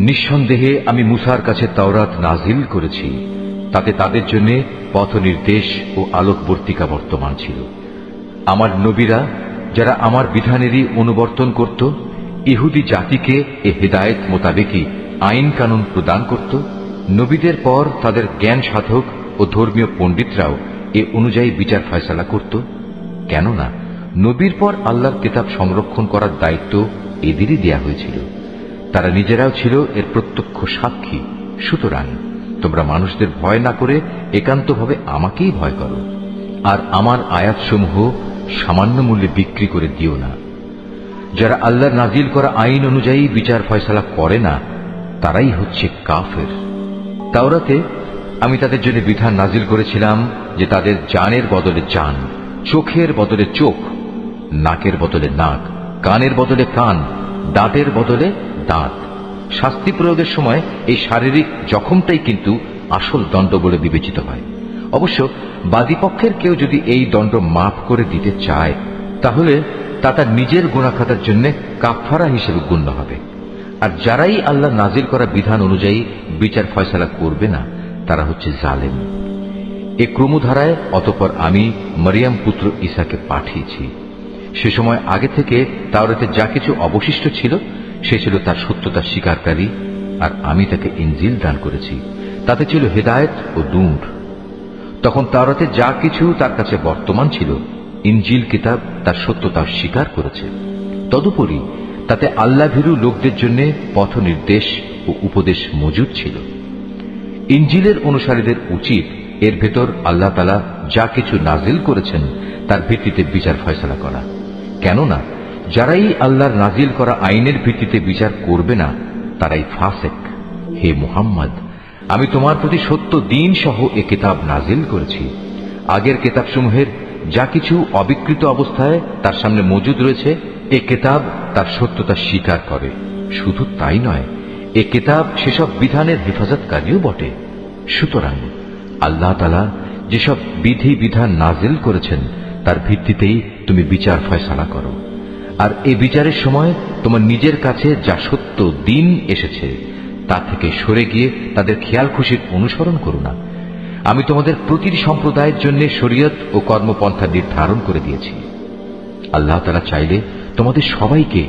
নিঃসন্দেহে আমি মুসার কাছে তাওরাত নাজিল করেছি, তাতে তাদের জন্য পথ নির্দেশ ও আলোকবর্তিকা বর্তমান ছিল। আমার নবীরা যারা আমার বিধানেরই অনুবর্তন করত, ইহুদি জাতিকে এ হেদায়েত মোতাবেকই আইন কানুন প্রদান করত, নবীদের পর তাদের জ্ঞান সাধক ও ধর্মীয় পণ্ডিতরাও এ অনুযায়ী বিচার ফয়সালা করত। কেননা নবীর পর আল্লাহর কিতাব সংরক্ষণ করার দায়িত্ব এদেরই দেয়া হয়েছিল। তারা নিজেরাও ছিল এর প্রত্যক্ষ সাক্ষী। সুতরাং তোমরা মানুষদের ভয় না করে একান্তভাবে আমাকেই ভয় করো, আর আমার আয়াতসমূহ সামান্য মূল্যে বিক্রি করে দিও না। যারা আল্লাহর নাজিল করা আইন অনুযায়ী বিচার ফয়সালা করে না, তারাই হচ্ছে কাফের। তাওরাতে আমি তাদের জন্য বিধান নাজিল করেছিলাম যে তাদের জানের বদলে জান, চোখের বদলে চোখ, নাকের বদলে নাক, কানের বদলে কান, দাঁতের বদলে দাঁত। শাস্তি প্রয়োগের সময় এই শারীরিক জখমটাই কিন্তু আসল দণ্ড বলে বিবেচিত হয়। অবশ্য বাদীপক্ষের কেউ যদি এই দণ্ড মাফ করে দিতে চায়, তাহলে তা তার নিজের গুনাহখাতার জন্য কাফারা হিসেবে গণ্য হবে। আর যারাই আল্লাহ নাজিল করা বিধান অনুযায়ী বিচার ফয়সালা করবে না, তারা হচ্ছে জালেম। এ ক্রমধারায় অতঃপর আমি মরিয়ম পুত্র ঈসাকে পাঠিয়েছি। সে সময় আগে থেকে তাওরাতে যা কিছু অবশিষ্ট ছিল সে ছিল তার সত্যতা স্বীকারকারী, আর আমি তাকে ইনজিল দান করেছি, তাতে ছিল হেদায়েত ও নূর। তখন তাওরাতে যা কিছু তার কাছে বর্তমান ছিল, ইনজিল কিতাব তার সত্যতা স্বীকার করেছে। তদুপরি তাতে আল্লাহভীরু লোকদের জন্য পথ নির্দেশ ও উপদেশ মজুদ ছিল। ইনজিলের অনুসারীদের উচিত এর ভেতর আল্লাহ তাআলা যা কিছু নাজিল করেছেন তার ভিত্তিতে বিচার ফয়সালা করা। কেননা যারাই আল্লাহর নাজিল করা আইনের ভিত্তিতে বিচার করবে না, তারাই ফাসেক। হে মুহাম্মদ, আমি তোমার প্রতি সত্য দিন সহ এ কিতাব নাজিল করেছি। আগের কিতাবসমূহের যা কিছু অবিকৃত অবস্থায় তার সামনে মজুদ রয়েছে, এ কিতাব তার সত্যতা স্বীকার করে। শুধু তাই নয়, এ কিতাব সেসব বিধানের হেফাজতকারীও বটে। সুতরাং আল্লাহ তাআলা যেসব বিধি বিধান নাজিল করেছেন তার ভিত্তিতেই তুমি বিচার ফয়সালা করো। আর এই বিচারের সময় তোমার নিজের কাছে যা সত্য দিন এসেছে তা থেকে সরে গিয়ে তাদের খেয়াল খুশির অনুসরণ করো না। আমি তোমাদের প্রতিটি সম্প্রদায়ের জন্য শরীয়ত ও কর্মপন্থা নির্ধারণ করে দিয়েছি। আল্লাহ তাআলা চাইলে তোমাদের সবাইকে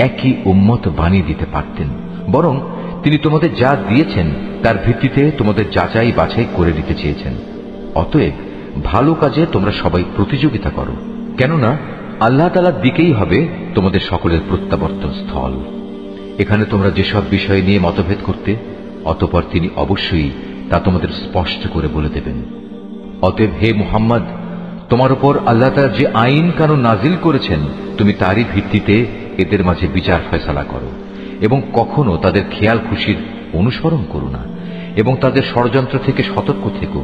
একই উম্মত বানিয়ে দিতে পারতেন, বরং তিনি তোমাদের যা দিয়েছেন তার ভিত্তিতে তোমাদের যাচাই বাছাই করে দিতে চেয়েছেন। অতএব ভালো কাজে তোমরা সবাই প্রতিযোগিতা করো, কেননা আল্লাহ তাআলার দিকেই হবে তোমাদের সকলের প্রত্যাবর্তন স্থল। এখানে তোমরা যেসব বিষয় নিয়ে মতভেদ করতে, অতঃপর তিনি অবশ্যই তা তোমাদের স্পষ্ট করে বলে দেবেন। অতএব হে মুহাম্মদ, তোমার উপর আল্লাহ তাআলা যে আইন কানুন নাজিল করেছেন তুমি তারই ভিত্তিতে এদের মাঝে বিচার ফয়সালা করো, এবং কখনো তাদের খেয়াল খুশির অনুসরণ করো না, এবং তাদের ষড়যন্ত্র থেকে সতর্ক থেকো।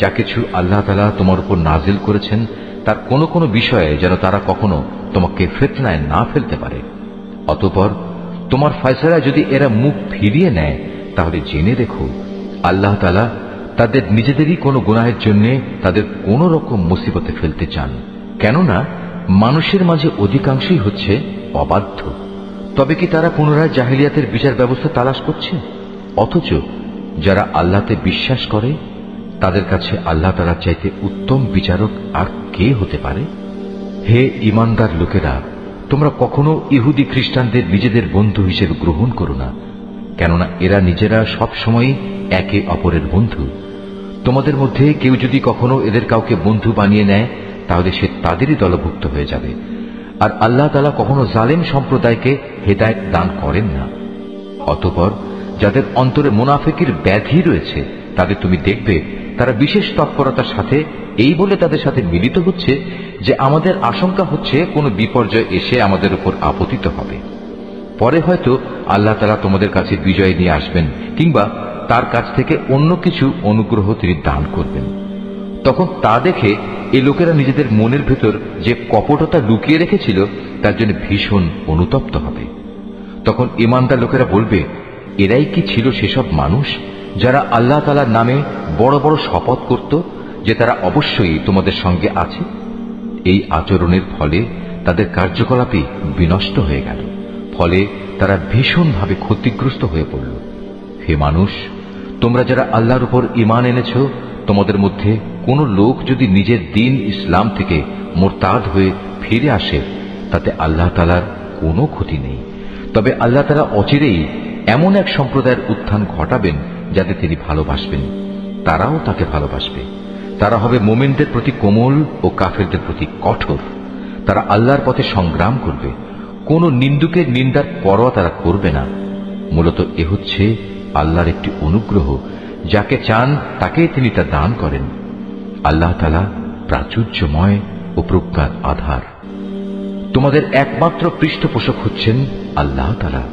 যা কিছু আল্লাহ তাআলা তোমার উপর নাজিল করেছেন তার কোনো কোনো বিষয়ে যেন তারা কখনো তোমাকে ফিতনায় না ফেলতে পারে। অতঃপর তোমার ফয়সালায় যদি এরা মুখ ফিরিয়ে নেয়, তাহলে জেনে রেখো আল্লাহ তাআলা তাদের নিজেদেরই কোনো গুনাহের জন্য তাদের কোন রকম মুসিবতে ফেলতে চান। কেননা মানুষের মাঝে অধিকাংশই হচ্ছে অবাধ্য। তবে কি তারা পুনরায় জাহিলিয়াতের বিচার ব্যবস্থা তালাশ করছে? অথচ যারা আল্লাহতে বিশ্বাস করে তাদের কাছে আল্লাহ তাআলার চাইতে উত্তম বিচারক আর কে হতে পারে? হে ঈমানদার লোকেরা, তোমরা কখনো ইহুদি খ্রিস্টানদের নিজেদের বন্ধু হিসেবে গ্রহণ করো না, কেননা এরা নিজেরা সব সময় একে অপরের বন্ধু। তোমাদের মধ্যে কেউ যদি কখনো এদের কাউকে বন্ধু বানিয়ে নেয়, তাহলে সে তাদেরই দলভুক্ত হয়ে যাবে। আর আল্লাহ তাআলা কখনো জালেম সম্প্রদায়কে হেদায়েত দান করেন না। অতঃপর যাদের অন্তরে মুনাফিকের ব্যাধি রয়েছে তাদের তুমি দেখবে তারা বিশেষ তৎপরতার সাথে এই বলে তাদের সাথে মিলিত হচ্ছে যে আমাদের আশঙ্কা হচ্ছে কোনো বিপর্যয় এসে আমাদের উপর আপতিত হবে। পরে হয়তো আল্লাহ তাআলা তোমাদের কাছে বিজয় নিয়ে আসবেন, কিংবা তার কাছ থেকে অন্য কিছু অনুগ্রহ তিনি দান করবেন। তখন তা দেখে এই লোকেরা নিজেদের মনের ভেতর যে কপটতা লুকিয়ে রেখেছিল তার জন্য ভীষণ অনুতপ্ত হবে। তখন ঈমানদার লোকেরা বলবে, এরাই কি ছিল সেসব মানুষ যারা আল্লাহ তাআলার নামে বড় বড় শপথ করত যে তারা অবশ্যই তোমাদের সঙ্গে আছে? এই আচরণের ফলে তাদের কার্যকলাপই বিনষ্ট হয়ে গেল, ফলে তারা ভীষণভাবে ক্ষতিগ্রস্ত হয়ে পড়ল। হে মানুষ, তোমরা যারা আল্লাহর উপর ঈমান এনেছ, তোমাদের মধ্যে কোন লোক যদি নিজের দিন ইসলাম থেকে মুরতাদ হয়ে ফিরে আসে, তাতে আল্লাহ তাআলার কোনো ক্ষতি নেই। তবে আল্লাহ তাআলা অচিরেই এমন এক সম্প্রদায়ের উত্থান ঘটাবেন যাতে তিনি ভালোবাসবেন, তারাও তাকে ভালোবাসবে। তারা হবে মোমেনদের প্রতি কোমল ও কাফেরদের প্রতি কঠোর। তারা আল্লাহর পথে সংগ্রাম করবে, কোন নিন্দুকের নিন্দার পরোয়া তারা করবে না। মূলত এ হচ্ছে আল্লাহর একটি অনুগ্রহ, যাকে চান তাকে তিনি তা দান করেন। আল্লাহ তাআলা প্রাচুর্যময় ও প্রজ্ঞার আধার। তোমাদের একমাত্র পৃষ্ঠপোষক হচ্ছেন আল্লাহ তাআলা,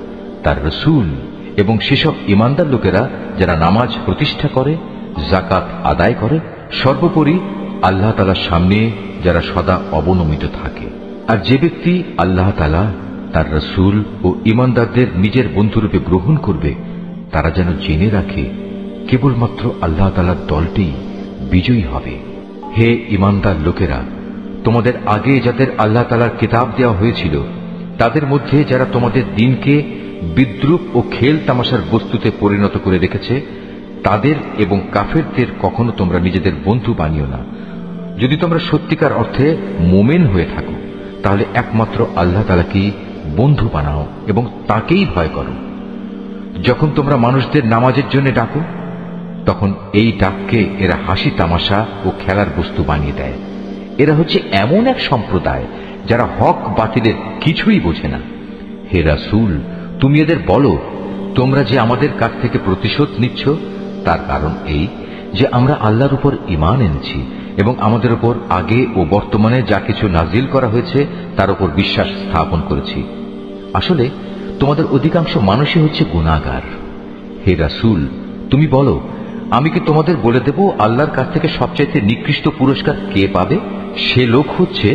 তার রাসূল এবং সেসব ঈমানদার লোকেরা যারা নামাজ প্রতিষ্ঠা করে, যাকাত আদায় করে, সর্বোপরি আল্লাহ তাআলার সামনে যারা সদা অবনমিত থাকে। আর যে ব্যক্তি আল্লাহ তাআলা, তার রাসূল ও ঈমানদারদের নিজের বন্ধুরূপে গ্রহণ করবে, তারা যেন জেনে রাখে কেবলমাত্র আল্লাহ তাআলার দলটি বিজয়ী হবে। হে ঈমানদার লোকেরা, তোমাদের আগে যাদের আল্লাহ তাআলার কিতাব দেওয়া হয়েছিল, তাদের মধ্যে যারা তোমাদের দিনকে বিদ্রূপ ও খেল তামাশার বস্তুতে পরিণত করে রেখেছে, তাদের এবং কাফেরদের কখনো তোমরা নিজেদের বন্ধু বানিও না। যদি তোমরা সত্যিকার অর্থে মোমেন হয়ে থাকো, তাহলে একমাত্র আল্লাহ তাআলাকেই বন্ধু বানাও এবং তাকেই ভয় করো। যখন তোমরা মানুষদের নামাজের জন্য ডাকো, তখন এই ডাককে এরা হাসি তামাশা ও খেলার বস্তু বানিয়ে দেয়। এরা হচ্ছে এমন এক সম্প্রদায় যারা হক বাতিলের কিছুই বোঝে না। হে রাসূল, তুমি এদের বলো, তোমরা যে আমাদের কাছ থেকে প্রতিশোধ নিচ্ছ, তার কারণ এই যে আমরা আল্লাহর উপর ঈমান এনেছি এবং আমাদের উপর আগে ও বর্তমানে যা কিছু নাজিল করা হয়েছে তার উপর বিশ্বাস স্থাপন করেছি। আসলে তোমাদের অধিকাংশ মানুষই হচ্ছে গুনাহগার। হে রাসূল, তুমি বলো, আমি কি তোমাদের বলে দেব আল্লাহর কাছ থেকে সবচাইতে নিকৃষ্ট পুরস্কার কে পাবে? সে লোক হচ্ছে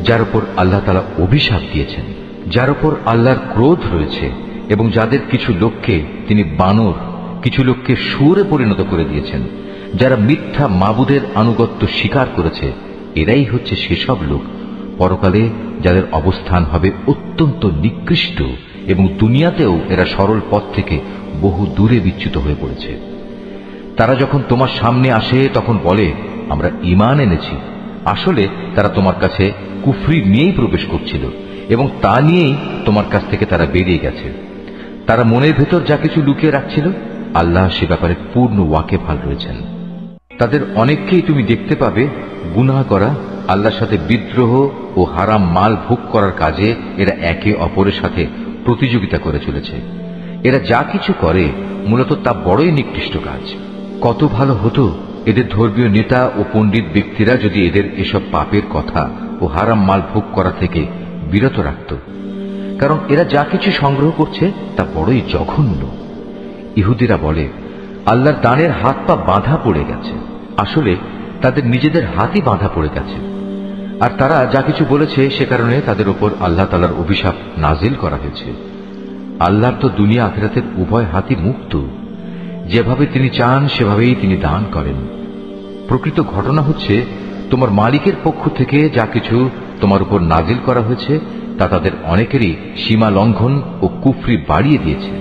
যার উপর আল্লাহ তাআলা অভিশাপ দিয়েছেন, যার উপর আল্লাহর ক্রোধ রয়েছে এবং যাদের কিছু লোককে তিনি বানর, কিছু লোককে শুয়োরে পরিণত করে দিয়েছেন, যারা মিথ্যা মাবুদের আনুগত্য স্বীকার করেছে। এরাই হচ্ছে সেসব লোক পরকালে যাদের অবস্থান হবে অত্যন্ত নিকৃষ্ট এবং দুনিয়াতেও এরা সরল পথ থেকে বহু দূরে বিচ্যুত হয়ে পড়েছে। তারা যখন তোমার সামনে আসে তখন বলে, আমরা ঈমান এনেছি। আসলে তারা তোমার কাছে কুফরি নিয়েই প্রবেশ করছিল এবং তা নিয়েই তোমার কাছ থেকে তারা বেরিয়ে গেছে। তারা মনের ভেতর যা কিছু লুকিয়ে রাখছিল, আল্লাহ সে ব্যাপারে পূর্ণ ওয়াকিবহাল রয়েছেন। তাদের অনেককেই তুমি দেখতে পাবে গুনাহ করা, আল্লাহর সাথে বিদ্রোহ ও হারাম মাল ভোগ করার কাজে এরা একে অপরের সাথে প্রতিযোগিতা করে চলেছে। এরা যা কিছু করে মূলত তা বড়ই নিকৃষ্ট কাজ। কত ভালো হতো এদের ধর্মীয় নেতা ও পণ্ডিত ব্যক্তিরা যদি এদের এসব পাপের কথা ও হারাম মাল ভোগ করা থেকে বিরত রাখত, কারণ এরা যা কিছু সংগ্রহ করছে তা বড়ই জঘন্য। ইহুদিরা বলে, আল্লাহর দানের হাত পা বাঁধা পড়ে গেছে। আসলে তাদের নিজেদের হাতই বাঁধা পড়ে গেছে। আর তারা যা কিছু বলেছে সে কারণে তাদের উপর আল্লাহ তাআলার অভিশাপ নাজিল করা হয়েছে। আল্লাহর তো দুনিয়া আখিরাতের উভয় হাতই মুক্ত। যেভাবে তিনি চান সেভাবেই তিনি দান করেন। প্রকৃত ঘটনা হচ্ছে, তোমার মালিকের পক্ষ থেকে যা কিছু তোমার উপর নাজিল করা হয়েছে তা তাদের অনেকেরই সীমা লঙ্ঘন ও কুফরি বাড়িয়ে দিয়েছে।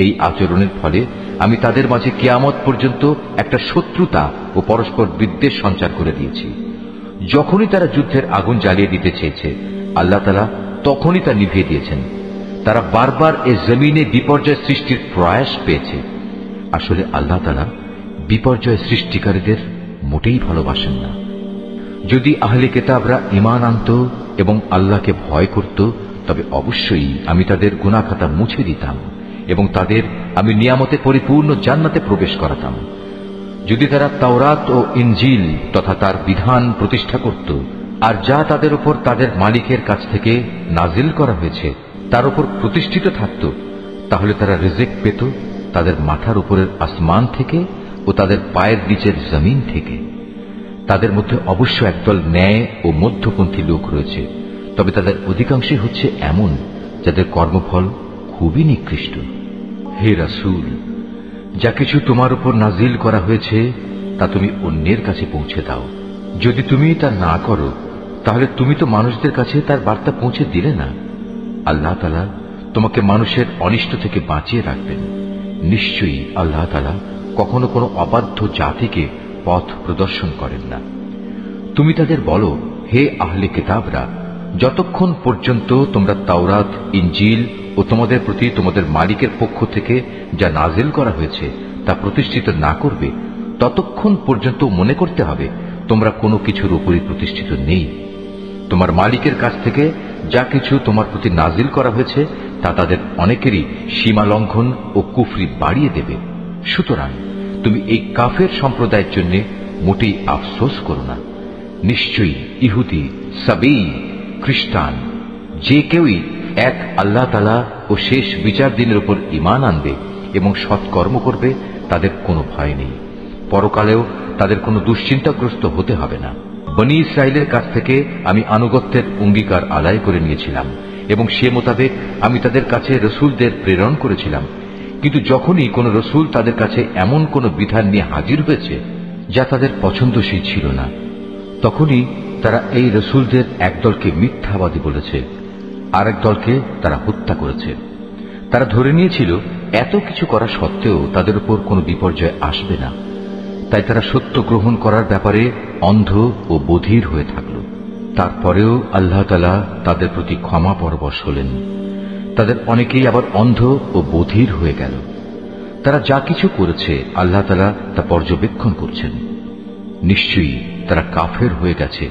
এই আচরণের ফলে আমি তাদের মাঝে কিয়ামত পর্যন্ত একটা শত্রুতা ও পরস্পর বিদ্বেষ সঞ্চার করে দিয়েছি। যখনই তারা যুদ্ধের আগুন জ্বালিয়ে দিতে চেয়েছে, আল্লাহ তাআলা তখনই তা নিভিয়ে দিয়েছেন। তারা বারবার এ জমিনে বিপর্যয় সৃষ্টির প্রয়াস পেয়েছে। আসলে আল্লাহ তাআলা বিপর্যয় সৃষ্টিকারীদের মোটেই ভালোবাসেন না। যদি আহলে কিতাবরা ঈমান আনত এবং আল্লাহকে ভয় করত, তবে অবশ্যই আমি তাদের গুনাহ খাতা মুছে দিতাম এবং তাদের আমি নিয়ামতে পরিপূর্ণ জান্নাতে প্রবেশ করাতাম। যদি তারা তাওরাত ও ইনজিল তথা তার বিধান প্রতিষ্ঠা করত আর যা তাদের উপর তাদের মালিকের কাছ থেকে নাজিল করা হয়েছে তার উপর প্রতিষ্ঠিত থাকত, তাহলে তারা রিজিক পেত তাদের মাথার উপরের আসমান থেকে ও তাদের পায়ের নিচের জমিন থেকে। তাদের মধ্যে অবশ্য একদল ন্যায় ও মধ্যপন্থী লোক রয়েছে, তবে তাদের অধিকাংশই হচ্ছে এমন যাদের কর্মফল খুবই নিকৃষ্ট। হে রাসূল, যা কিছু তোমার উপর নাজিল করা হয়েছে তা তুমি অন্যের কাছে পৌঁছে দাও। যদি তুমি তা না করো, তাহলে তুমি তো মানুষদের কাছে তার বার্তা পৌঁছে দিলে না। আল্লাহ তাআলা তোমাকে মানুষের অনিষ্ট থেকে বাঁচিয়ে রাখবেন। নিশ্চয়ই আল্লাহ তাআলা কখনো কোনো অবাধ্য জাতিকে পথ প্রদর্শন করেন না। তুমি তাদের বলো, হে আহলে কিতাবরা, যতক্ষণ পর্যন্ত তোমরা তাওরাত, ইনজিল ও তোমাদের প্রতি তোমাদের মালিকের পক্ষ থেকে যা নাজিল করা হয়েছে তা প্রতিষ্ঠিত না করবে, ততক্ষণ পর্যন্ত মনে করতে হবে তোমরা কোনো কিছুর উপরই প্রতিষ্ঠিত নেই। তোমার মালিকের কাছ থেকে যা কিছু তোমার প্রতি নাজিল করা হয়েছে তা তাদের অনেকেরই সীমা লঙ্ঘন ও কুফরি বাড়িয়ে দেবে। সুতরাং তুমি এই কাফের সম্প্রদায়ের জন্য মোটেই আফসোস করো না। নিশ্চয়ই ইহুদি, সাবী, খ্রিস্টান যে কেউই এক আল্লাহ তাআলা ও শেষ বিচার দিনের উপর ঈমান আনবে এবং সৎকর্ম করবে, তাদের কোনো ভয় নেই। পরকালেও তাদের কোনো দুশ্চিন্তাগ্রস্ত হতে হবে না। বনী ইসরায়েলের কাছ থেকে আমি আনুগত্যের অঙ্গীকার আদায় করে নিয়েছিলাম এবং সে মোতাবেক আমি তাদের কাছে রসুলদের প্রেরণ করেছিলাম। কিন্তু যখনই কোন রসুল তাদের কাছে এমন কোন বিধান নিয়ে হাজির হয়েছে যা তাদের পছন্দসই ছিল না, তখনই তারা এই রসুলদের একদলকে মিথ্যাবাদী বলেছে, আরেক দলকে তারা হত্যা করেছে। তারা ধরে নিয়েছিল এত কিছু করা সত্ত্বেও তাদের উপর কোনো বিপর্যয় আসবে না, তাই তারা সত্য গ্রহণ করার ব্যাপারে অন্ধ ও বধির হয়ে থাকল। তারপরেও আল্লাহ তাআলা তাদের প্রতি ক্ষমা পরবশ হলেন। তাদের অনেকেই আবার অন্ধ ও বধির হয়ে গেল। তারা যা কিছু করেছে আল্লাহ তাআলা তা পর্যবেক্ষণ করছেন। নিশ্চয়ই তারা কাফের হয়ে গেছে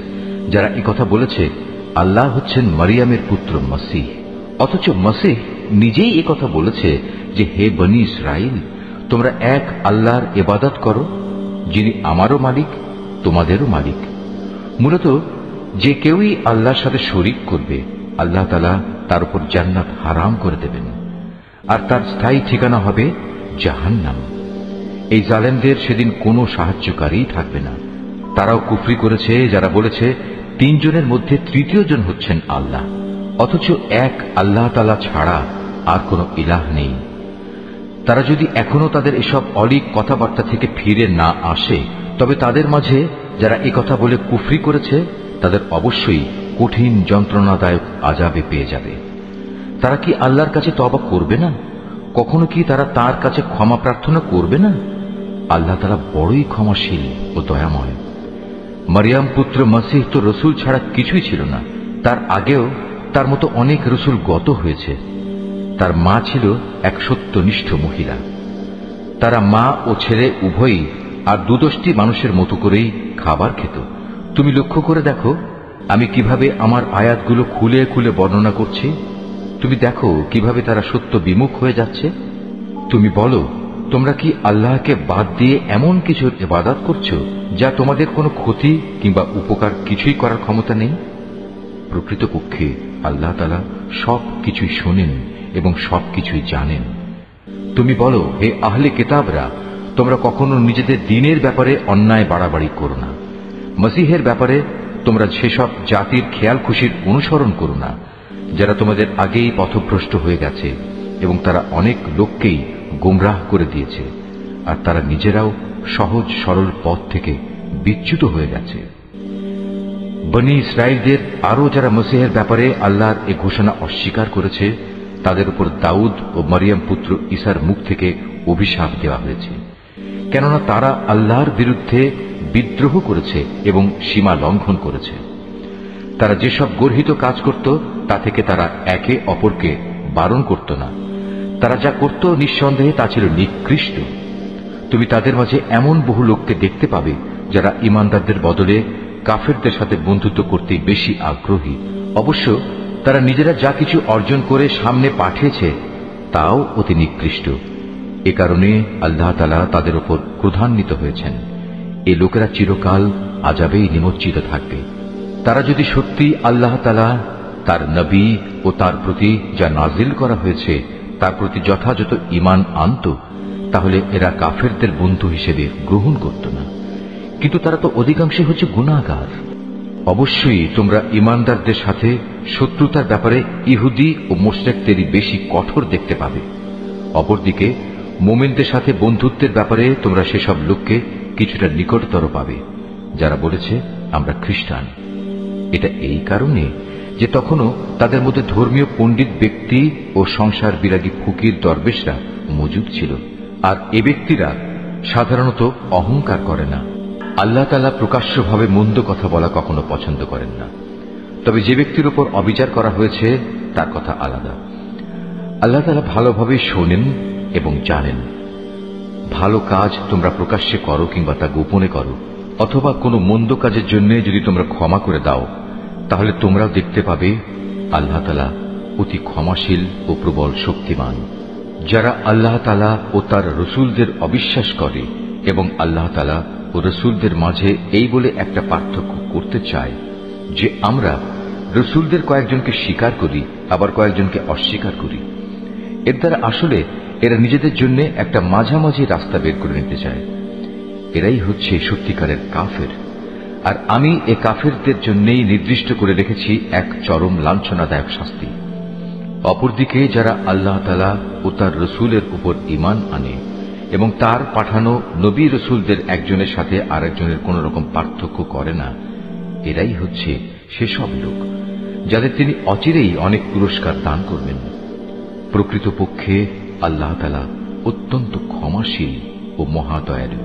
যারা একথা বলেছে আল্লাহ হচ্ছেন মারিয়ামের পুত্র মসীহ, অথচ মসীহ নিজেই একথা বলেছে যে হে বনী ইসরাইল, তোমরা এক আল্লাহর ইবাদত করো, যিনি আমারও মালিক, তোমাদেরও মালিক। মূলত যে কেউই আল্লাহর সাথে শরীক করবে আল্লাহ তাআলা তার উপর জান্নাত হারাম করে দেবেন, আর তার স্থায়ী ঠিকানা হবে জাহান্নাম। এই জালেমদের সেদিন কোনো সাহায্যকারী থাকবে না। তারাও কুফরি করেছে যারা বলেছে তিনজনের মধ্যে তৃতীয় জন হচ্ছেন আল্লাহ, অথচ এক আল্লাহ তাআলা ছাড়া আর কোনো ইলাহ নেই। তারা যদি এখনো তাদের এসব অলীক কথাবার্তা থেকে ফিরে না আসে, তবে তাদের মাঝে যারা একথা বলে কুফরি করেছে তাদের অবশ্যই কঠিন যন্ত্রণাদায়ক আযাবে পেয়ে যাবে। তারা কি আল্লাহর কাছে তওবা করবে না? কখনো কি তারা তার কাছে ক্ষমা প্রার্থনা করবে না? আল্লাহ তাআলা বড়ই ক্ষমাশীল ও দয়াময়। মারিয়াম পুত্র মসীহ তো রসুল ছাড়া কিছুই ছিল না। তার আগেও তার মতো অনেক রসুল গত হয়েছে। তার মা ছিল এক সত্যনিষ্ঠ মহিলা। তারা মা ও ছেলে উভয়ই আর দুদষ্টি মানুষের মতো করেই খাবার খেত। তুমি লক্ষ্য করে দেখো আমি কিভাবে আমার আয়াতগুলো খুলে খুলে বর্ণনা করছি। তুমি দেখো কিভাবে তারা সত্য বিমুখ হয়ে যাচ্ছে। তুমি বলো, তোমরা কি আল্লাহকে বাদ দিয়ে এমন কিছুর ইবাদত করছো যা তোমাদের কোনো ক্ষতি কিংবা উপকার কিছুই করার ক্ষমতা নেই? প্রকৃতপক্ষে আল্লাহ তাআলা সব কিছুই শোনেন এবং সবকিছুই জানেন। তুমি বলো, হে আহলে কিতাবরা, তোমরা কখনো নিজেদের দ্বীনের ব্যাপারে অন্যায় বাড়াবাড়ি করো না। মসীহের ব্যাপারে তোমরা সেসব জাতির খেয়াল খুশির অনুসরণ করো না যারা তোমাদের আগেই পথভ্রষ্ট হয়ে গেছে এবং তারা অনেক লোককেই গোমরাহ করে দিয়েছে, আর তারা নিজেরাও সহজ সরল পথ থেকে বিচ্যুত হয়ে গেছে। বনী ইসরাইলদের আরো যারা মসীহের ব্যাপারে আল্লাহর এই ঘোষণা অস্বীকার করেছে তাদের উপর দাউদ ও মারিয়াম পুত্র ঈসার মুখ থেকে অভিশাপ দেওয়া হয়েছে, কেননা তারা আল্লাহর বিরুদ্ধে বিদ্রোহ করেছে এবং সীমা লঙ্ঘন করেছে। তারা যেসব গর্হিত কাজ করত তা থেকে তারা একে অপরকে বারণ করত না। তারা যা করত নিঃসন্দেহে তা ছিল নিকৃষ্ট। তুমি তাদের মাঝে এমন বহু লোককে দেখতে পাবে যারা ঈমানদারদের বদলে কাফেরদের সাথে বন্ধুত্ব করতে বেশি আগ্রহী। অবশ্য তারা নিজেরা যা কিছু অর্জন করে সামনে পাঠিয়েছে তাও অতি নিকৃষ্ট। এ কারণে আল্লাহ তাআলা তাদের উপর ক্রোধান্বিত হয়েছেন। এই লোকেরা চিরকাল আযাবেই নিমজ্জিত থাকবে। তারা যদি সত্যি আল্লাহ তাআলা, তার নবী ও তার প্রতি যা নাজিল করা হয়েছে তার প্রতি যথাযথ ঈমান আনত, তাহলে এরা কাফেরদের বন্ধু হিসেবে গ্রহণ করত না। কিন্তু তারা তো অধিকাংশই হচ্ছে গুনাহগার। অবশ্যই তোমরা ঈমানদারদের সাথে শত্রুতার ব্যাপারে ইহুদি ও মুশরিকদেরই বেশি কঠোর দেখতে পাবে। অপরদিকে মুমিনদের সাথে বন্ধুত্বের ব্যাপারে তোমরা সেসব লোককে কিছুটা নিকটতর পাবে যারা বলেছে আমরা খ্রিস্টান। এটা এই কারণে যে তখনও তাদের মধ্যে ধর্মীয় পণ্ডিত ব্যক্তি ও সংসার বিরাগী ফকির দরবেশরা মজুদ ছিল, আর এ ব্যক্তিরা সাধারণত অহংকার করে না। আল্লাহ তাআলা প্রকাশ্যভাবে মন্দ কথা বলা কখনো পছন্দ করেন না। তবে যে ব্যক্তির উপর অবিচার করা হয়েছে তার কথা আলাদা। আল্লাহ তাআলা ভালোভাবে শোনেন এবং জানেন। ভালো কাজ তোমরা প্রকাশ্যে করো কিংবা তা গোপনে করো, অথবা কোনো মন্দ কাজের জন্য যদি তোমরা ক্ষমা করে দাও, তাহলে তোমরাও দেখতে পাবে আল্লাহ তাআলা অতি ক্ষমাশীল ও প্রবল শক্তিমান। যারা আল্লাহ তাআলা ও তার রসুলদের অবিশ্বাস করে এবং আল্লাহ তাআলা ও রসুলদের মাঝে এই বলে একটা পার্থক্য করতে চায় যে আমরা রসুলদের কয়েকজনকে স্বীকার করি, আবার কয়েকজনকে অস্বীকার করি, এর দ্বারা আসলে এরা নিজেদের জন্য একটা মাঝামাঝি রাস্তা বের করে নিতে চায়। এরাই হচ্ছে সত্যিকারের কাফের। আর আমি এ কাফেরদের জন্যই নির্দিষ্ট করে রেখেছি এক চরম লাঞ্ছনাদায়ক শাস্তি। অপরদিকে যারা আল্লাহ তাআলা ও তার রসুলের উপর ঈমান আনে এবং তার পাঠানো নবী রসুলদের একজনের সাথে আরেকজনের কোন রকম পার্থক্য করে না, এরাই হচ্ছে সেসব লোক যাদের তিনি অচিরেই অনেক পুরস্কার দান করবেন। প্রকৃতপক্ষে আল্লাহ তাআলা অত্যন্ত ক্ষমাশীল ও মহাদয়ালু।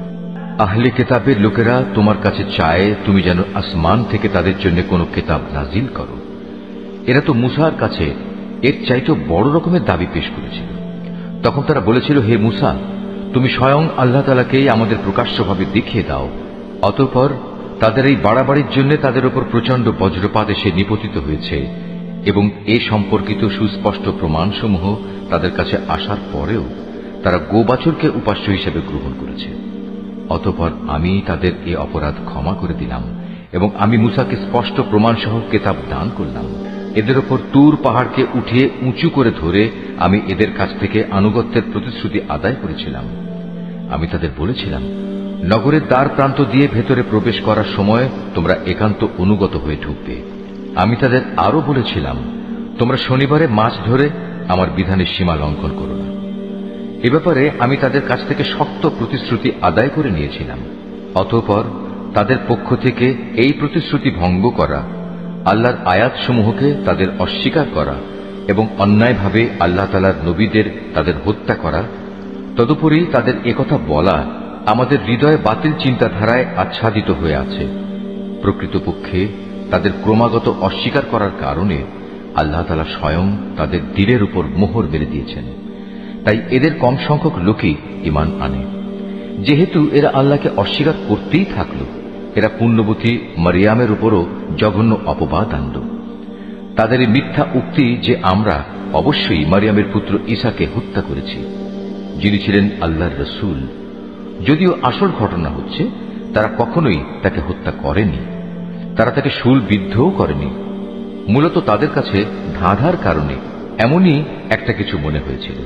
আহলে কিতাবের লোকেরা তোমার কাছে চায় তুমি যেন আসমান থেকে তাদের জন্য কোনো কিতাব নাজিল করো। এরা তো মুসার কাছে এর চাইতে বড় রকমের দাবি পেশ করেছিল। তখন তারা বলেছিল, হে মুসা, তুমি স্বয়ং আল্লাহ তাআলাকেই আমাদের প্রকাশ্যভাবে দেখিয়ে দাও। অতঃপর তাদের এই বাড়াবাড়ির জন্য তাদের উপর প্রচন্ড বজ্রপাত এসে নিপতিত হয়েছে এবং এ সম্পর্কিত সুস্পষ্ট প্রমাণসমূহ তাদের কাছে আসার পরেও তারা গোবাছুরকে উপাস্য হিসেবে গ্রহণ করেছে। অতঃপর আমি তাদের এ অপরাধ ক্ষমা করে দিলাম এবং আমি মুসাকে স্পষ্ট প্রমাণসহ কিতাব দান করলাম। এদের ওপর তুর পাহাড়কে উঠিয়ে উঁচু করে ধরে আমি এদের কাছ থেকে আনুগত্যের প্রতিশ্রুতি আদায় করেছিলাম। আমি তাদের বলেছিলাম, নগরের দ্বার প্রান্ত দিয়ে ভেতরে প্রবেশ করার সময় তোমরা একান্ত অনুগত হয়ে ঢুকবে। আমি তাদের আরো বলেছিলাম, তোমরা শনিবারে মাছ ধরে আমার বিধানের সীমা লঙ্ঘন করো না। এ ব্যাপারে আমি তাদের কাছ থেকে শক্ত প্রতিশ্রুতি আদায় করে নিয়েছিলাম। অতঃপর তাদের পক্ষ থেকে এই প্রতিশ্রুতি ভঙ্গ করা, আল্লাহর আয়াতসমূহকে তাদের অস্বীকার করা এবং অন্যায়ভাবে আল্লাহ তাআলার নবীদের তাদের হত্যা করা, তদুপরি তাদের একথা বলা আমাদের হৃদয়ে বাতিল চিন্তাধারায় আচ্ছাদিত হয়ে আছে। প্রকৃতপক্ষে তাদের ক্রমাগত অস্বীকার করার কারণে আল্লাহ তাআলা স্বয়ং তাদের দিলের উপর মোহর মেরে দিয়েছেন। তাই এদের কম সংখ্যক লোকই ঈমান আনে। যেহেতু এরা আল্লাহকে অস্বীকার করতেই থাকল, এরা পুণ্যবতী মারিয়ামের উপরও জঘন্য অপবাদ আনল। তাদের এই মিথ্যা উক্তি যে আমরা অবশ্যই মারিয়ামের পুত্র ঈসাকে হত্যা করেছি, যিনি ছিলেন আল্লাহর রসুল, যদিও আসল ঘটনা হচ্ছে তারা কখনোই তাকে হত্যা করেনি, তারা তাকে শূলবিদ্ধও করেনি। মূলত তাদের কাছে ধাঁধার কারণে এমনই একটা কিছু মনে হয়েছিল।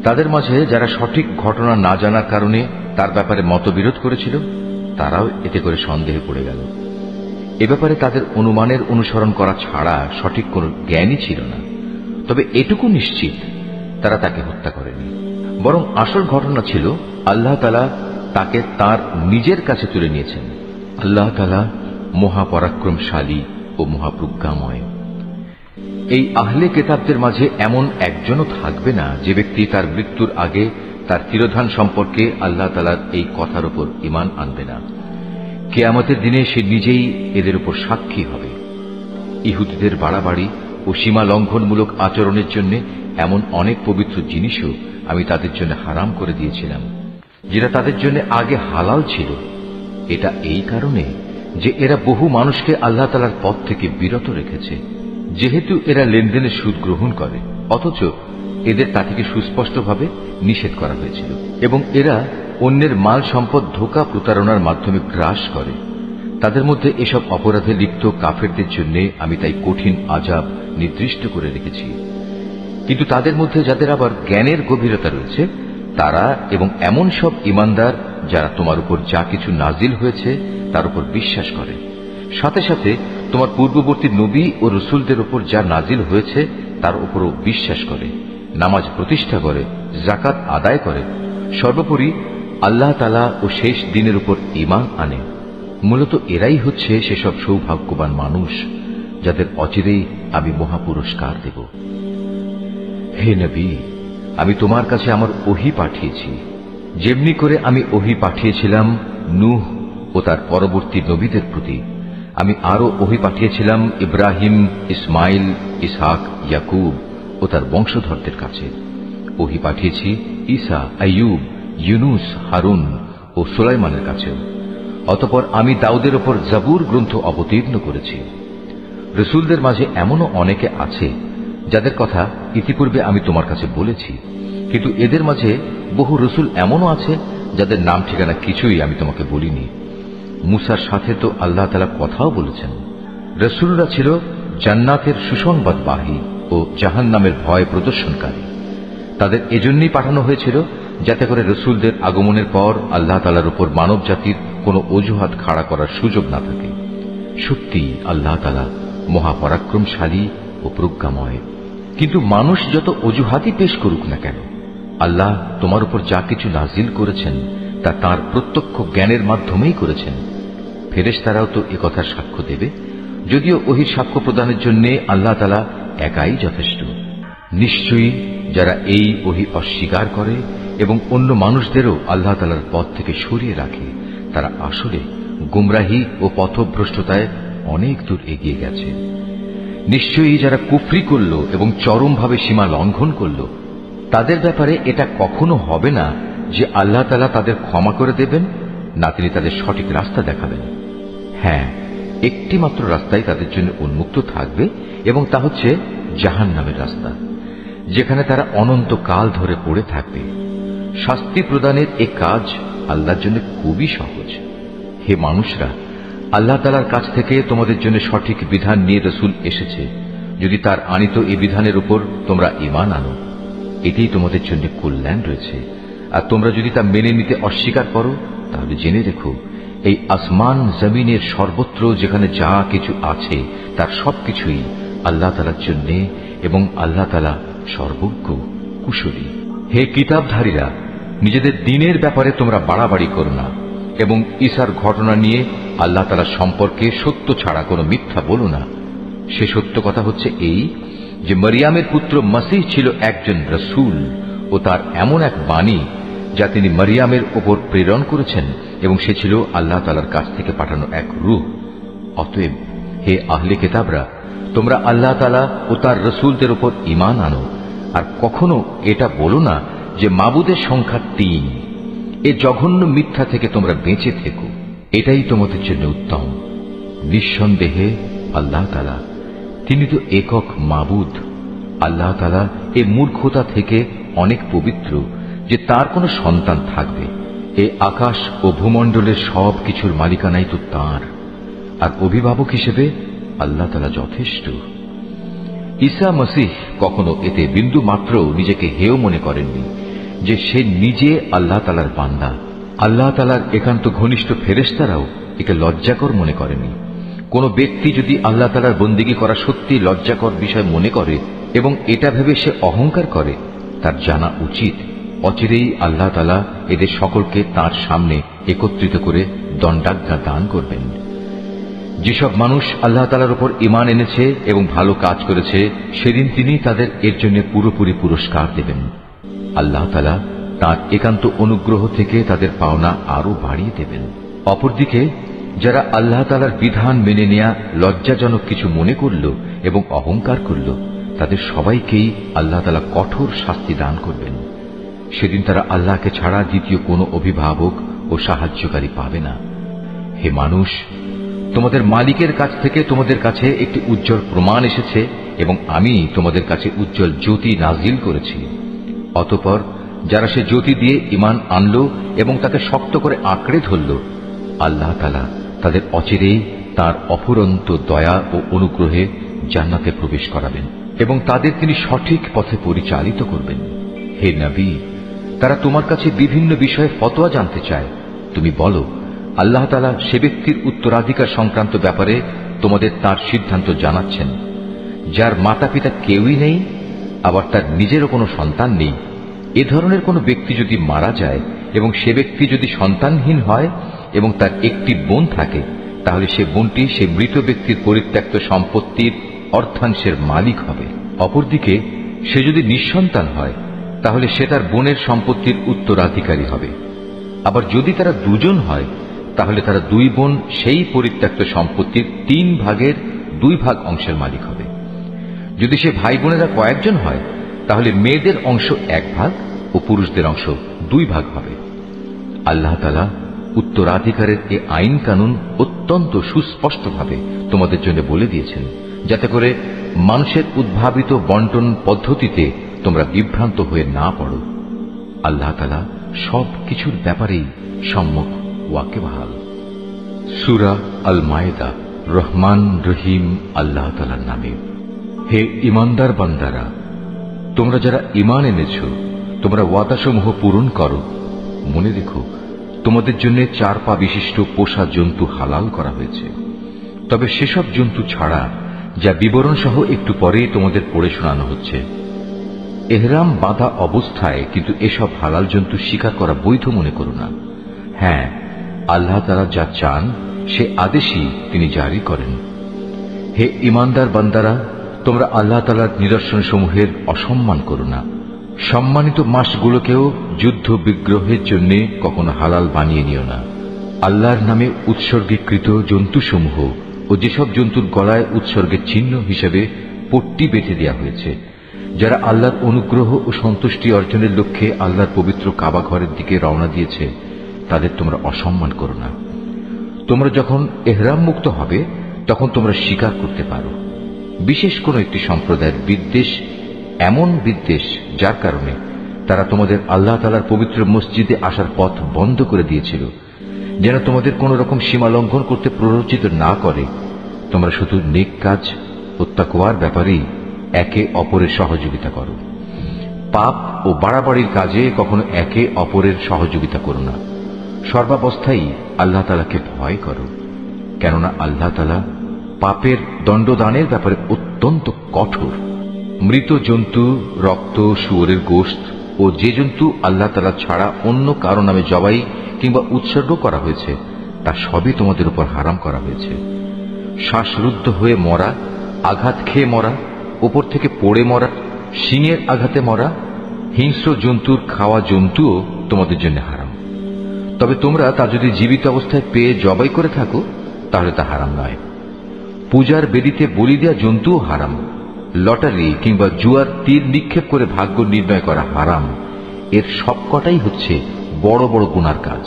তাদের মাঝে যারা সঠিক ঘটনা না জানার কারণে তার ব্যাপারে মতবিরোধ করেছিল, তারাও এতে করে সন্দেহে পড়ে গেল। এ ব্যাপারে তাদের অনুমানের অনুসরণ করা ছাড়া সঠিক কোনো জ্ঞানই ছিল না। তবে এটুকু নিশ্চিত, তারা তাকে হত্যা করেনি, বরং আসল ঘটনা ছিল আল্লাহ তাআলা তাকে তার নিজের কাছে তুলে নিয়েছেন। আল্লাহ তাআলা মহাপরাক্রমশালী ও মহাপ্রজ্ঞাময়। এই আহলে কিতাবদের মাঝে এমন একজনও থাকবে না যে ব্যক্তি তার মৃত্যুর আগে তার তিরোধান সম্পর্কে আল্লাহ তাআলার এই কথার উপর ঈমান আনবে না। কিয়ামতের দিনে সে নিজেই এদের উপর সাক্ষী হবে। ইহুদিদের বাড়াবাড়ি ও সীমা লঙ্ঘনমূলক আচরণের জন্য এমন অনেক পবিত্র জিনিসও আমি তাদের জন্য হারাম করে দিয়েছিলাম, যেটা তাদের জন্য আগে হালাল ছিল। এটা এই কারণে যে এরা বহু মানুষকে আল্লাহ তাআলার পথ থেকে বিরত রেখেছে। যেহেতু এরা লেনদেনের সুদ গ্রহণ করে, অথচ এদের তা থেকে সুস্পষ্টভাবে নিষেধ করা হয়েছিল, এবং এরা অন্যের মাল সম্পদ ধোঁকা প্রতারণার মাধ্যমে গ্রাস করে। তাদের মধ্যে এসব অপরাধে লিপ্ত কাফেরদের জন্য আমি তাই কঠিন আযাব নির্দিষ্ট করে রেখেছি। কিন্তু তাদের মধ্যে যাদের আবার জ্ঞানের গভীরতা রয়েছে, তারা এবং এমন সব ঈমানদার যারা তোমার উপর যা কিছু নাজিল হয়েছে তার উপর বিশ্বাস করে, সাথে সাথে তোমার পূর্ববর্তী নবী ও রসুলদের উপর যা নাজিল হয়েছে তার উপরও বিশ্বাস করে, নামাজ প্রতিষ্ঠা করে, যাকাত আদায় করে, সর্বোপরি আল্লাহ তাআলা ও শেষ দিনের উপর ঈমান আনে। মূলত এরাই হচ্ছে সেসব সৌভাগ্যবান মানুষ যাদের অচিরেই আমি মহাপুরস্কার দেব। হে নবী, আমি তোমার কাছে আমার ওহী পাঠিয়েছি, যেমনি করে আমি ওহী পাঠিয়েছিলাম নূহ ও তার পরবর্তী নবীদের প্রতি, আমি আরো ওহী পাঠিয়েছিলাম ইব্রাহিম, ইসমাইল, ইসহাক, ইয়াকুব ও তার বংশধরদের কাছে। ওহী পাঠিয়েছি ঈসা, আইয়ুব, ইউনুস, হারুন ও সুলাইমানের কাছেও। অতঃপর আমি দাউদের ওপর জাবুর গ্রন্থ অবতীর্ণ করেছি। রসুলদের মাঝে এমনও অনেকে আছে যাদের কথা ইতিপূর্বে আমি তোমার কাছে বলেছি, কিন্তু এদের মাঝে বহু রসুল এমনও আছে যাদের নাম ঠিকানা কিছুই আমি তোমাকে বলিনি। মুসার সাথে তো আল্লাহ তাআলা কথাও বলেছেন। রসুলরা ছিল জান্নাতের সুসংবাদবাহী ও জাহান্নামের ভয় প্রদর্শনকারী। তাদের এজন্যই পাঠানো হয়েছিল যাতে করে রসুলদের আগমনের পর আল্লাহ তাআলার উপর মানব জাতির কোনো অজুহাত খাড়া করার সুযোগ না থাকে। সত্যি আল্লাহ তাআলা মহাপরাক্রমশালী ও প্রজ্ঞাময়। কিন্তু মানুষ যত অজুহাতই পেশ করুক না কেন, আল্লাহ তোমার উপর যা কিছু নাজিল করেছেন তা তাঁর প্রত্যক্ষ জ্ঞানের মাধ্যমেই করেছেন। ফেরেশতারাও তো একথার সাক্ষ্য দেবে, যদিও ওহির সাক্ষ্য প্রদানের জন্য আল্লাহ তাআলা একাই যথেষ্ট। নিশ্চয়ই যারা এই ওহী অস্বীকার করে এবং অন্য মানুষদেরও আল্লাহ তাআলার পথ থেকে সরিয়ে রাখে, তারা আসলে গুমরাহি ও পথভ্রষ্টতায় অনেক দূর এগিয়ে গেছে। নিশ্চয়ই যারা কুফরি করল এবং চরমভাবে সীমা লঙ্ঘন করল, তাদের ব্যাপারে এটা কখনো হবে না যে আল্লাহ তাআলা তাদের ক্ষমা করে দেবেন, না তিনি তাদের সঠিক রাস্তা দেখাবেন। হ্যাঁ, একটি মাত্র রাস্তাই তাদের জন্য উন্মুক্ত থাকবে এবং তা হচ্ছে জাহান্নামের রাস্তা, যেখানে তারা অনন্তকাল ধরে পড়ে থাকবে। শাস্তি প্রদানের এ কাজ আল্লাহর জন্য খুবই সহজ। হে মানুষরা, আল্লাহ তাআলার কাছ থেকে তোমাদের জন্য সঠিক বিধান নিয়ে রসুল এসেছে। যদি তার আনিত এই বিধানের উপর তোমরা ঈমান আনো, এতেই তোমাদের জন্য কল্যাণ রয়েছে। আর তোমরা যদি তা মেনে নিতে অস্বীকার করো, তাহলে জেনে রেখো এই আসমান জমিনের সর্বত্র যেখানে যা কিছু আছে তার সবকিছুই আল্লাহ তাআলার জন্য, এবং আল্লাহ তাআলা সর্বজ্ঞ, কুশলী। হে কিতাবধারীরা, নিজেদের দ্বীনের ব্যাপারে তোমরা বাড়াবাড়ি করো না এবং ঈসার ঘটনা নিয়ে আল্লাহ তাআলার সম্পর্কে সত্য ছাড়া কোনো মিথ্যা বলো না। সে সত্য কথা হচ্ছে এই যে মরিয়ামের পুত্র মসীহ ছিল একজন রসূল ও তার এমন এক বাণী যা তিনি মরিয়ামের ওপর প্রেরণ করেছেন, এবং সে ছিল আল্লাহ তাআলার কাছ থেকে পাঠানো এক রূহ। অতএব হে আহলে কিতাবরা, তোমরা আল্লাহ তাআলা ও তার রসূলদের উপর ঈমান আনো, আর কখনো এটা বলো না যে মাবুদের সংখ্যা ৩। এ জঘন্য মিথ্যা থেকে তোমরা বেঁচে থেকো, এটাই তোমাদের জন্য উত্তম। নিঃসন্দেহে আল্লাহ তাআলা তিনি তো একক মাবুদ। আল্লাহ তাআলা এ মূর্খতা থেকে অনেক পবিত্র যে তার কোনো সন্তান থাকবে। এ আকাশ ও ভূমণ্ডলের সব কিছুর মালিকানাই তো তাঁর, আর অভিভাবক হিসেবে আল্লাহ তাআলা যথেষ্ট। ঈসা মসীহ কখনো এতে বিন্দু মাত্র নিজেকে হেয় মনে করেননি যে সে নিজে আল্লাহ তাআলার বান্দা। আল্লাহ তাআলার একান্ত ঘনিষ্ঠ ফেরেশতারাও একে লজ্জাকর মনে করেনি। কোন ব্যক্তি যদি আল্লাহ তাআলার বন্দেগী করা সত্যি লজ্জাকর বিষয় মনে করে এবং এটা ভেবে সে অহংকার করে, তার জানা উচিত অচিরেই আল্লাহ তাআলা এদের সকলকে তাঁর সামনে একত্রিত করে দণ্ডাজ্ঞা দান করবেন। যেসব মানুষ আল্লাহ তাআলার উপর ঈমান এনেছে এবং ভালো কাজ করেছে, সেদিন তিনি তাদের এর জন্য পুরোপুরি পুরস্কার দেবেন। আল্লাহ তাআলা তাঁর একান্ত অনুগ্রহ থেকে তাদের পাওনা আরো বাড়িয়ে দেবেন। অপরদিকে যারা আল্লাহ তাআলার বিধান মেনে নেয়া লজ্জাজনক কিছু মনে করল এবং অহংকার করল, তাদের সবাইকেই আল্লাহ তাআলা কঠোর শাস্তি দান করবেন। সেদিন তারা আল্লাহকে ছাড়া দ্বিতীয় কোনো অভিভাবক ও সাহায্যকারী পাবে না। হে মানুষ, তোমাদের মালিকের কাছ থেকে তোমাদের কাছে একটি উজ্জ্বল প্রমাণ এসেছে এবং আমি তোমাদের কাছে উজ্জ্বল জ্যোতি নাজিল করেছি। অতঃপর যারা সে জ্যোতি দিয়ে ঈমান আনল এবং তাকে শক্ত করে আঁকড়ে ধরল, আল্লাহ তাআলা তাদের অচিরেই তাঁর অফুরন্ত দয়া ও অনুগ্রহে জান্নাতে প্রবেশ করাবেন এবং তাদের তিনি সঠিক পথে পরিচালিত করবেন। হে নবী, তারা তোমার কাছে বিভিন্ন বিষয়ে ফতোয়া জানতে চায়। তুমি বলো, আল্লাহ তাআলা সে ব্যক্তির উত্তরাধিকার সংক্রান্ত ব্যাপারে তোমাদের তার সিদ্ধান্ত জানাচ্ছেন, যার মাতা পিতা কেউই নেই, আবার তার নিজেরও কোনো সন্তান নেই। এ ধরনের কোনো ব্যক্তি যদি মারা যায় এবং সে ব্যক্তি যদি সন্তানহীন হয় এবং তার একটি বোন থাকে, তাহলে সে বোনটি সে মৃত ব্যক্তির পরিত্যক্ত সম্পত্তির অর্ধাংশের মালিক হবে। অপরদিকে সে যদি নিঃসন্তান হয়, তাহলে সে তার বোনের সম্পত্তির উত্তরাধিকারী হবে। আবার যদি তারা দুজন হয়, তাহলে তারা দুই বোন সেই পরিত্যক্ত সম্পত্তির 3 ভাগের 2 ভাগ অংশের মালিক হবে। যদি সে ভাই বোনেরা কয়েকজন হয় তাহলে মেয়েদের অংশ 1 ভাগ ও পুরুষদের অংশ 2 ভাগ হবে। আল্লাহ তাআলা উত্তরাধিকারের এই আইন কানুন অত্যন্ত সুস্পষ্টভাবে তোমাদের জন্য বলে দিয়েছেন, যাতে করে মানুষের উদ্ভাবিত বন্টন পদ্ধতিতে তোমরা বিভ্রান্ত হয়ে না পড়ো। আল্লাহ তাআলা সব কিছুর ব্যাপারেই সম্যক ওয়াকিবহাল। সূরা আল মায়েদা। রহমান রহিম আল্লাহ তাআলার নামে। হে ঈমানদার বান্দারা, তোমরা যারা ঈমান এনেছো, তোমরা ওয়াদাসমূহ পূরণ করো। মনে রেখো, তোমাদের জন্য 4 পা বিশিষ্ট পোষা জন্তু হালাল করা হয়েছে, তবে সেসব জন্তু ছাড়া যা বিবরণ সহ একটু পরেই তোমাদের পড়ে শোনানো হচ্ছে। এহরাম বাঁধা অবস্থায় কিন্তু এসব হালাল জন্তু শিকার করা বৈধ মনে করো না। হ্যাঁ, আল্লাহ তাআলা যা চান সে আদেশই তিনি জারি করেন। হে ঈমানদার বান্দারা, তোমরা আল্লাহ তাআলার নিদর্শনসমূহের অসম্মান করো না। সম্মানিত মাসগুলোকেও যুদ্ধ বিগ্রহের জন্য কখনো হালাল বানিয়ে নিও না। আল্লাহর নামে উৎসর্গীকৃত জন্তুসমূহ ও যেসব জন্তুর গলায় উৎসর্গের চিহ্ন হিসেবে পট্টি বেঁধে দেওয়া হয়েছে, যারা আল্লাহর অনুগ্রহ ও সন্তুষ্টি অর্জনের লক্ষ্যে আল্লাহর পবিত্র কাবা ঘরের দিকে রওনা দিয়েছে, তাদের তোমরা অসম্মান করো না। তোমরা যখন এহরাম মুক্ত হবে তখন তোমরা শিকার করতে পারো। বিশেষ কোন একটি সম্প্রদায়ের বিদ্বেষ এমন বিদ্বেষ যার কারণে তারা তোমাদের আল্লাহ তাআলার পবিত্র মসজিদে আসার পথ বন্ধ করে দিয়েছিল, যেন তোমাদের কোন রকম সীমা লঙ্ঘন করতে প্ররোচিত না করে। তোমরা শুধু নেক কাজ ও তাকওয়ার ব্যাপারেই একে অপরের সহযোগিতা করো। পাপ ও বাড়াবাড়ির কাজে কখনো একে অপরের সহযোগিতা করো না। সর্বাবস্থায় আল্লাহ তাআলাকে ভয় করো, কেননা আল্লাহ তাআলা পাপের দণ্ডদানের ব্যাপারে অত্যন্ত কঠোর। মৃত জন্তু, রক্ত, শুয়োরের গোশত ও যে জন্তু আল্লাহ তাআলা ছাড়া অন্য কারো নামে জবাই কিংবা উৎসর্গ করা হয়েছে তা সবই তোমাদের উপর হারাম করা হয়েছে। শ্বাসরুদ্ধ হয়ে মরা, আঘাত খেয়ে মরা, উপর থেকে পড়ে মরা, শিঙের আঘাতে মরা, হিংস্র জন্তুর খাওয়া জন্তুও তোমাদের জন্য হারাম। তবে তোমরা তা যদি জীবিত অবস্থায় পেয়ে জবাই করে থাকো তাহলে তা হারাম নয়। পূজার বেদিতে বলি দেওয়া জন্তুও হারাম। লটারি কিংবা জুয়ার তীর নিক্ষেপ করে ভাগ্য নির্ণয় করা হারাম। এর সবকটাই হচ্ছে বড় বড় গুনার কাজ।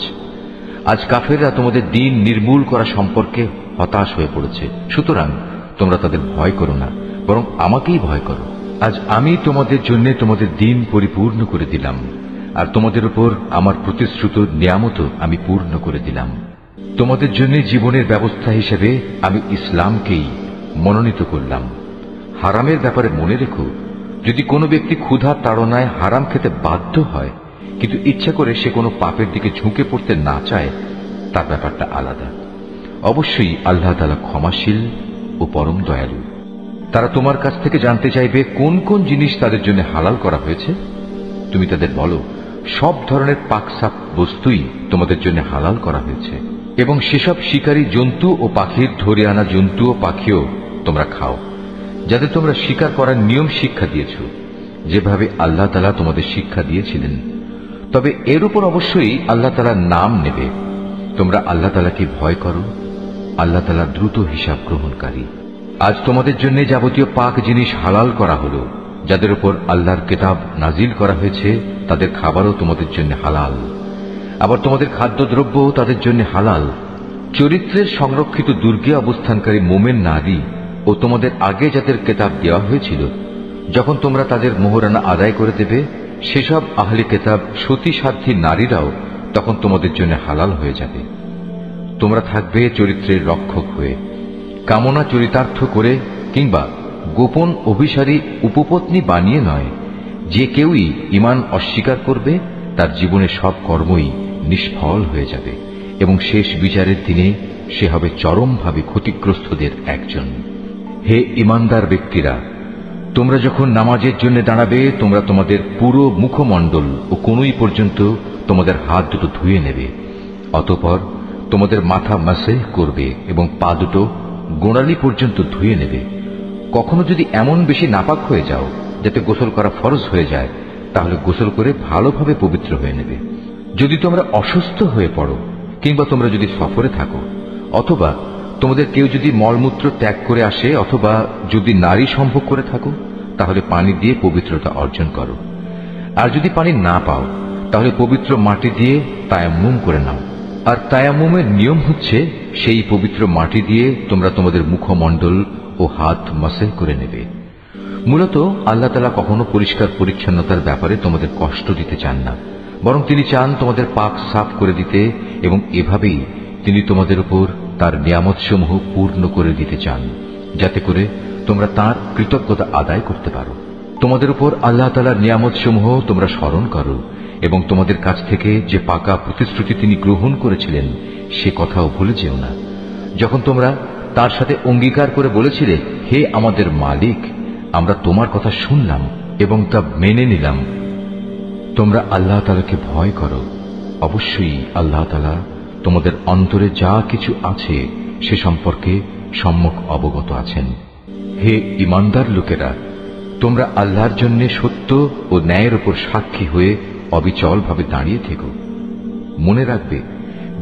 আজ কাফেররা তোমাদের দিন নির্মূল করা সম্পর্কে হতাশ হয়ে পড়েছে। সুতরাং তোমরা তাদের ভয় করো না, বরং আমাকেই ভয় করো। আজ আমি তোমাদের জন্য তোমাদের দিন পরিপূর্ণ করে দিলাম, আর তোমাদের উপর আমার প্রতিশ্রুত নিয়ামতও আমি পূর্ণ করে দিলাম। তোমাদের জন্য জীবনের ব্যবস্থা হিসেবে আমি ইসলামকেই মনোনীত করলাম। হারামের ব্যাপারে মনে রেখো, যদি কোনো ব্যক্তি ক্ষুধার তাড়নায় হারাম খেতে বাধ্য হয় কিন্তু ইচ্ছা করে সে কোনো পাপের দিকে ঝুঁকে পড়তে না চায়, তার ব্যাপারটা আলাদা। অবশ্যই আল্লাহ তাআলা ক্ষমাশীল ও পরম দয়ালু। তারা তোমার কাছ থেকে জানতে চাইবে কোন কোন জিনিস তাদের জন্য হালাল করা হয়েছে। তুমি তাদের বলো, সব ধরনের পাকসাপ বস্তুই তোমাদের জন্য হালাল করা হয়েছে, এবং সেসব শিকারী জন্তু ও পাখির ধরে আনা জন্তু ও পাখিও তোমরা খাও, যাদের তোমরা শিকার করার নিয়ম শিক্ষা দিয়েছ, যেভাবে আল্লাহ তাআলা তোমাদের শিক্ষা দিয়েছিলেন। তবে এর উপর অবশ্যই আল্লাহ তাআলার নাম নেবে। তোমরা আল্লাহ তাআলাকে ভয় করো। আল্লাহ তাআলা দ্রুত হিসাব গ্রহণকারী। আজ তোমাদের জন্য যাবতীয় পাক জিনিস হালাল করা হলো। যাদের উপর আল্লাহর কিতাব নাজিল করা হয়েছে তাদের খাবারও তোমাদের জন্য হালাল, আবার তোমাদের খাদ্যদ্রব্য তাদের জন্য হালাল। চরিত্রের সংরক্ষিত দুর্গে অবস্থানকারী মোমেন নারী ও তোমাদের আগে যাদের কিতাব দেওয়া হয়েছিল, যখন তোমরা তাদের মোহরানা আদায় করে দেবে, সেসব আহলে কিতাব সতী সাধ্বী নারীরাও তখন তোমাদের জন্য হালাল হয়ে যাবে। তোমরা থাকবে চরিত্রের রক্ষক হয়ে, কামনা চরিতার্থ করে কিংবা গোপন অভিসারী উপপত্নী বানিয়ে নয়। যে কেউই ঈমান অস্বীকার করবে তার জীবনের সব কর্মই নিষ্ফল হয়ে যাবে এবং শেষ বিচারের দিনে সে হবে চরমভাবে ক্ষতিগ্রস্তদের একজন। হে ঈমানদার ব্যক্তিরা, তোমরা যখন নামাজের জন্য দাঁড়াবে, তোমরা তোমাদের পুরো মুখমণ্ডল ও কনুই পর্যন্ত তোমাদের হাত দুটো ধুয়ে নেবে। অতঃপর তোমাদের মাথা মাসেহ করবে এবং পা দুটো গোড়ালি পর্যন্ত ধুয়ে নেবে। কখনো যদি এমন বেশি নাপাক হয়ে যাও যাতে গোসল করা ফরজ হয়ে যায়, তাহলে গোসল করে ভালোভাবে পবিত্র হয়ে নেবে। যদি তোমরা অসুস্থ হয়ে পড়ো কিংবা তোমরা যদি সফরে থাকো, অথবা তোমাদের কেউ যদি মলমূত্র ত্যাগ করে আসে, অথবা যদি নারী সম্ভোগ করে থাকো, তাহলে পানি দিয়ে পবিত্রতা অর্জন করো। আর যদি পানি না পাও, তাহলে পবিত্র মাটি দিয়ে তায়াম্মুম করে নাও। আর তায়াম্মুমের নিয়ম হচ্ছে সেই পবিত্র মাটি দিয়ে তোমরা তোমাদের মুখমণ্ডল ও হাত মাসেহ করে নেবে। মূলত আল্লাহ তাআলা কখনো পরিষ্কার পরিচ্ছন্নতার ব্যাপারে তোমাদের কষ্ট দিতে চান না, বরং তিনি চান তোমাদের পাক সাফ করে দিতে, এবং এভাবেই তিনি তোমাদের উপর তার নিয়ামতসমূহ পূর্ণ করে দিতে চান, যাতে করে তোমরা তার কৃতজ্ঞতা আদায় করতে পারো। তোমাদের উপর আল্লাহ তাআলার নিয়ামতসমূহ তোমরা স্মরণ করো, এবং তোমাদের কাছ থেকে যে পাকা প্রতিশ্রুতি তিনি গ্রহণ করেছিলেন সে কথাও ভুলে যেও না। যখন তোমরা তার সাথে অঙ্গীকার করে বলেছিলে, হে আমাদের মালিক, আমরা তোমার কথা শুনলাম এবং তা মেনে নিলাম। তোমরা আল্লাহ তাআলাকে ভয় করো। অবশ্যই আল্লাহ তাআলা তোমাদের অন্তরে যা কিছু আছে সে সম্পর্কে সম্যক অবগত আছেন। হে ঈমানদার লোকেরা, তোমরা আল্লাহর জন্য সত্য ও ন্যায়ের উপর সাক্ষী হয়ে অবিচলভাবে দাঁড়িয়ে থেকো। মনে রাখবে,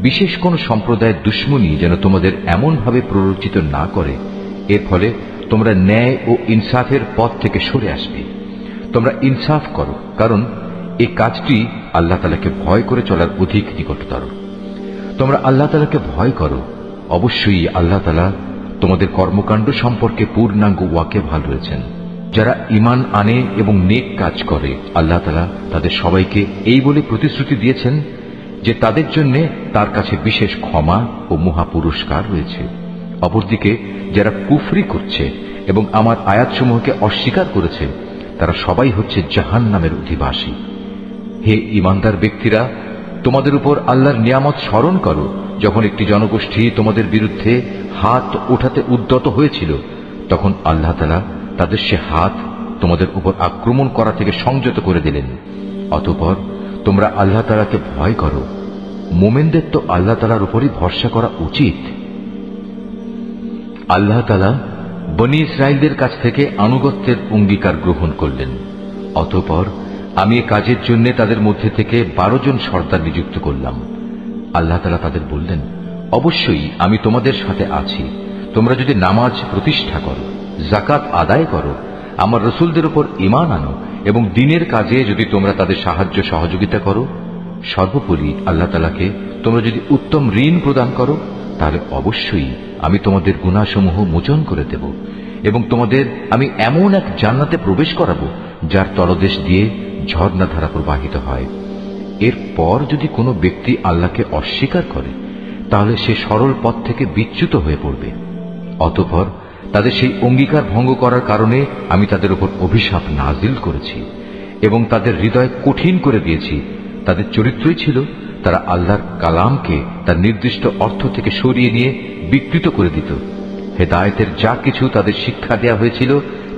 বিশেষ কোন সম্প্রদায়ের দুশ্মনী যেন তোমাদের এমনভাবে প্ররোচিত না করে, এর ফলে তোমরা ন্যায় ও ইনসাফের পথ থেকে সরে আসবে। তোমরা ইনসাফ করো, কারণ এই কাজটি আল্লাহ তাআলাকে ভয় করে চলার অধিক নিকটতর। তোমরা আল্লাহ তাআলাকে ভয় করো। অবশ্যই আল্লাহ তাআলা তোমাদের কর্মকাণ্ড সম্পর্কে পূর্ণাঙ্গ ওয়াকিবহাল রয়েছেন। যারা ঈমান আনে এবং নেক কাজ করে, আল্লাহ তাআলা তাদের সবাইকে এই বলে প্রতিশ্রুতি দিয়েছেন যে তাদের জন্য তার কাছে বিশেষ ক্ষমা ও মহা পুরস্কার রয়েছে। অপরদিকে যারা কুফরি করছে এবং আমার আয়াতসমূহকে অস্বীকার করেছে, তারা সবাই হচ্ছে জাহান্নামের অধিবাসী। হে ঈমানদার ব্যক্তিরা, তোমাদের উপর আল্লাহর নিয়ামত স্মরণ করো, যখন একটি জনগোষ্ঠী তোমাদের বিরুদ্ধে হাত ওঠাতে উদ্যত হয়েছিল, তখন আল্লাহ তাআলা তাদের সে হাত তোমাদের উপর আক্রমণ করা থেকে সংযত করে দিলেন। অতঃপর তোমরা আল্লাহ তাআলাকে ভয় করো। মোমেনদের তো আল্লাহ তাআলার উপরই ভরসা করা উচিত। আল্লাহ তাআলা বনী ইসরাইলদের কাছ থেকে আনুগত্যের অঙ্গীকার গ্রহণ করলেন। অতঃপর আমি এ কাজের জন্য তাদের মধ্যে থেকে 12 জন সর্দার নিযুক্ত করলাম। আল্লাহ তাআলা তাদের বললেন, অবশ্যই আমি তোমাদের সাথে আছি। তোমরা যদি নামাজ প্রতিষ্ঠা করো, যাকাত আদায় করো, আমার রাসূলদের উপর ঈমান আনো এবং দ্বীনের কাজে যদি তোমরা তাদের সাহায্য সহযোগিতা করো, সর্বোপরি আল্লাহ তাআলাকে তোমরা যদি উত্তম ঋণ প্রদান করো, তাহলে অবশ্যই আমি তোমাদের গুনাহসমূহ মোচন করে দেব এবং তোমাদের আমি এমন এক জান্নাতে প্রবেশ করাবো যার তলদেশ দিয়ে ঝর্ণাধারা প্রবাহিত হয়। এরপর যদি কোনো ব্যক্তি আল্লাহকে অস্বীকার করে, তাহলে সে সরল পথ থেকে বিচ্যুত হয়ে পড়বে। অতঃপর তাদের সেই অঙ্গীকার ভঙ্গ করার কারণে আমি তাদের উপর অভিশাপ নাজিল করেছি এবং তাদের হৃদয় কঠিন করে দিয়েছি। তাদের চরিত্রই ছিল তারা আল্লাহর কালামকে তার নির্দিষ্ট অর্থ থেকে সরিয়ে নিয়ে বিকৃত করে দিত। হেদায়েতের যা কিছু তাদের শিক্ষা দেয়া হয়েছিল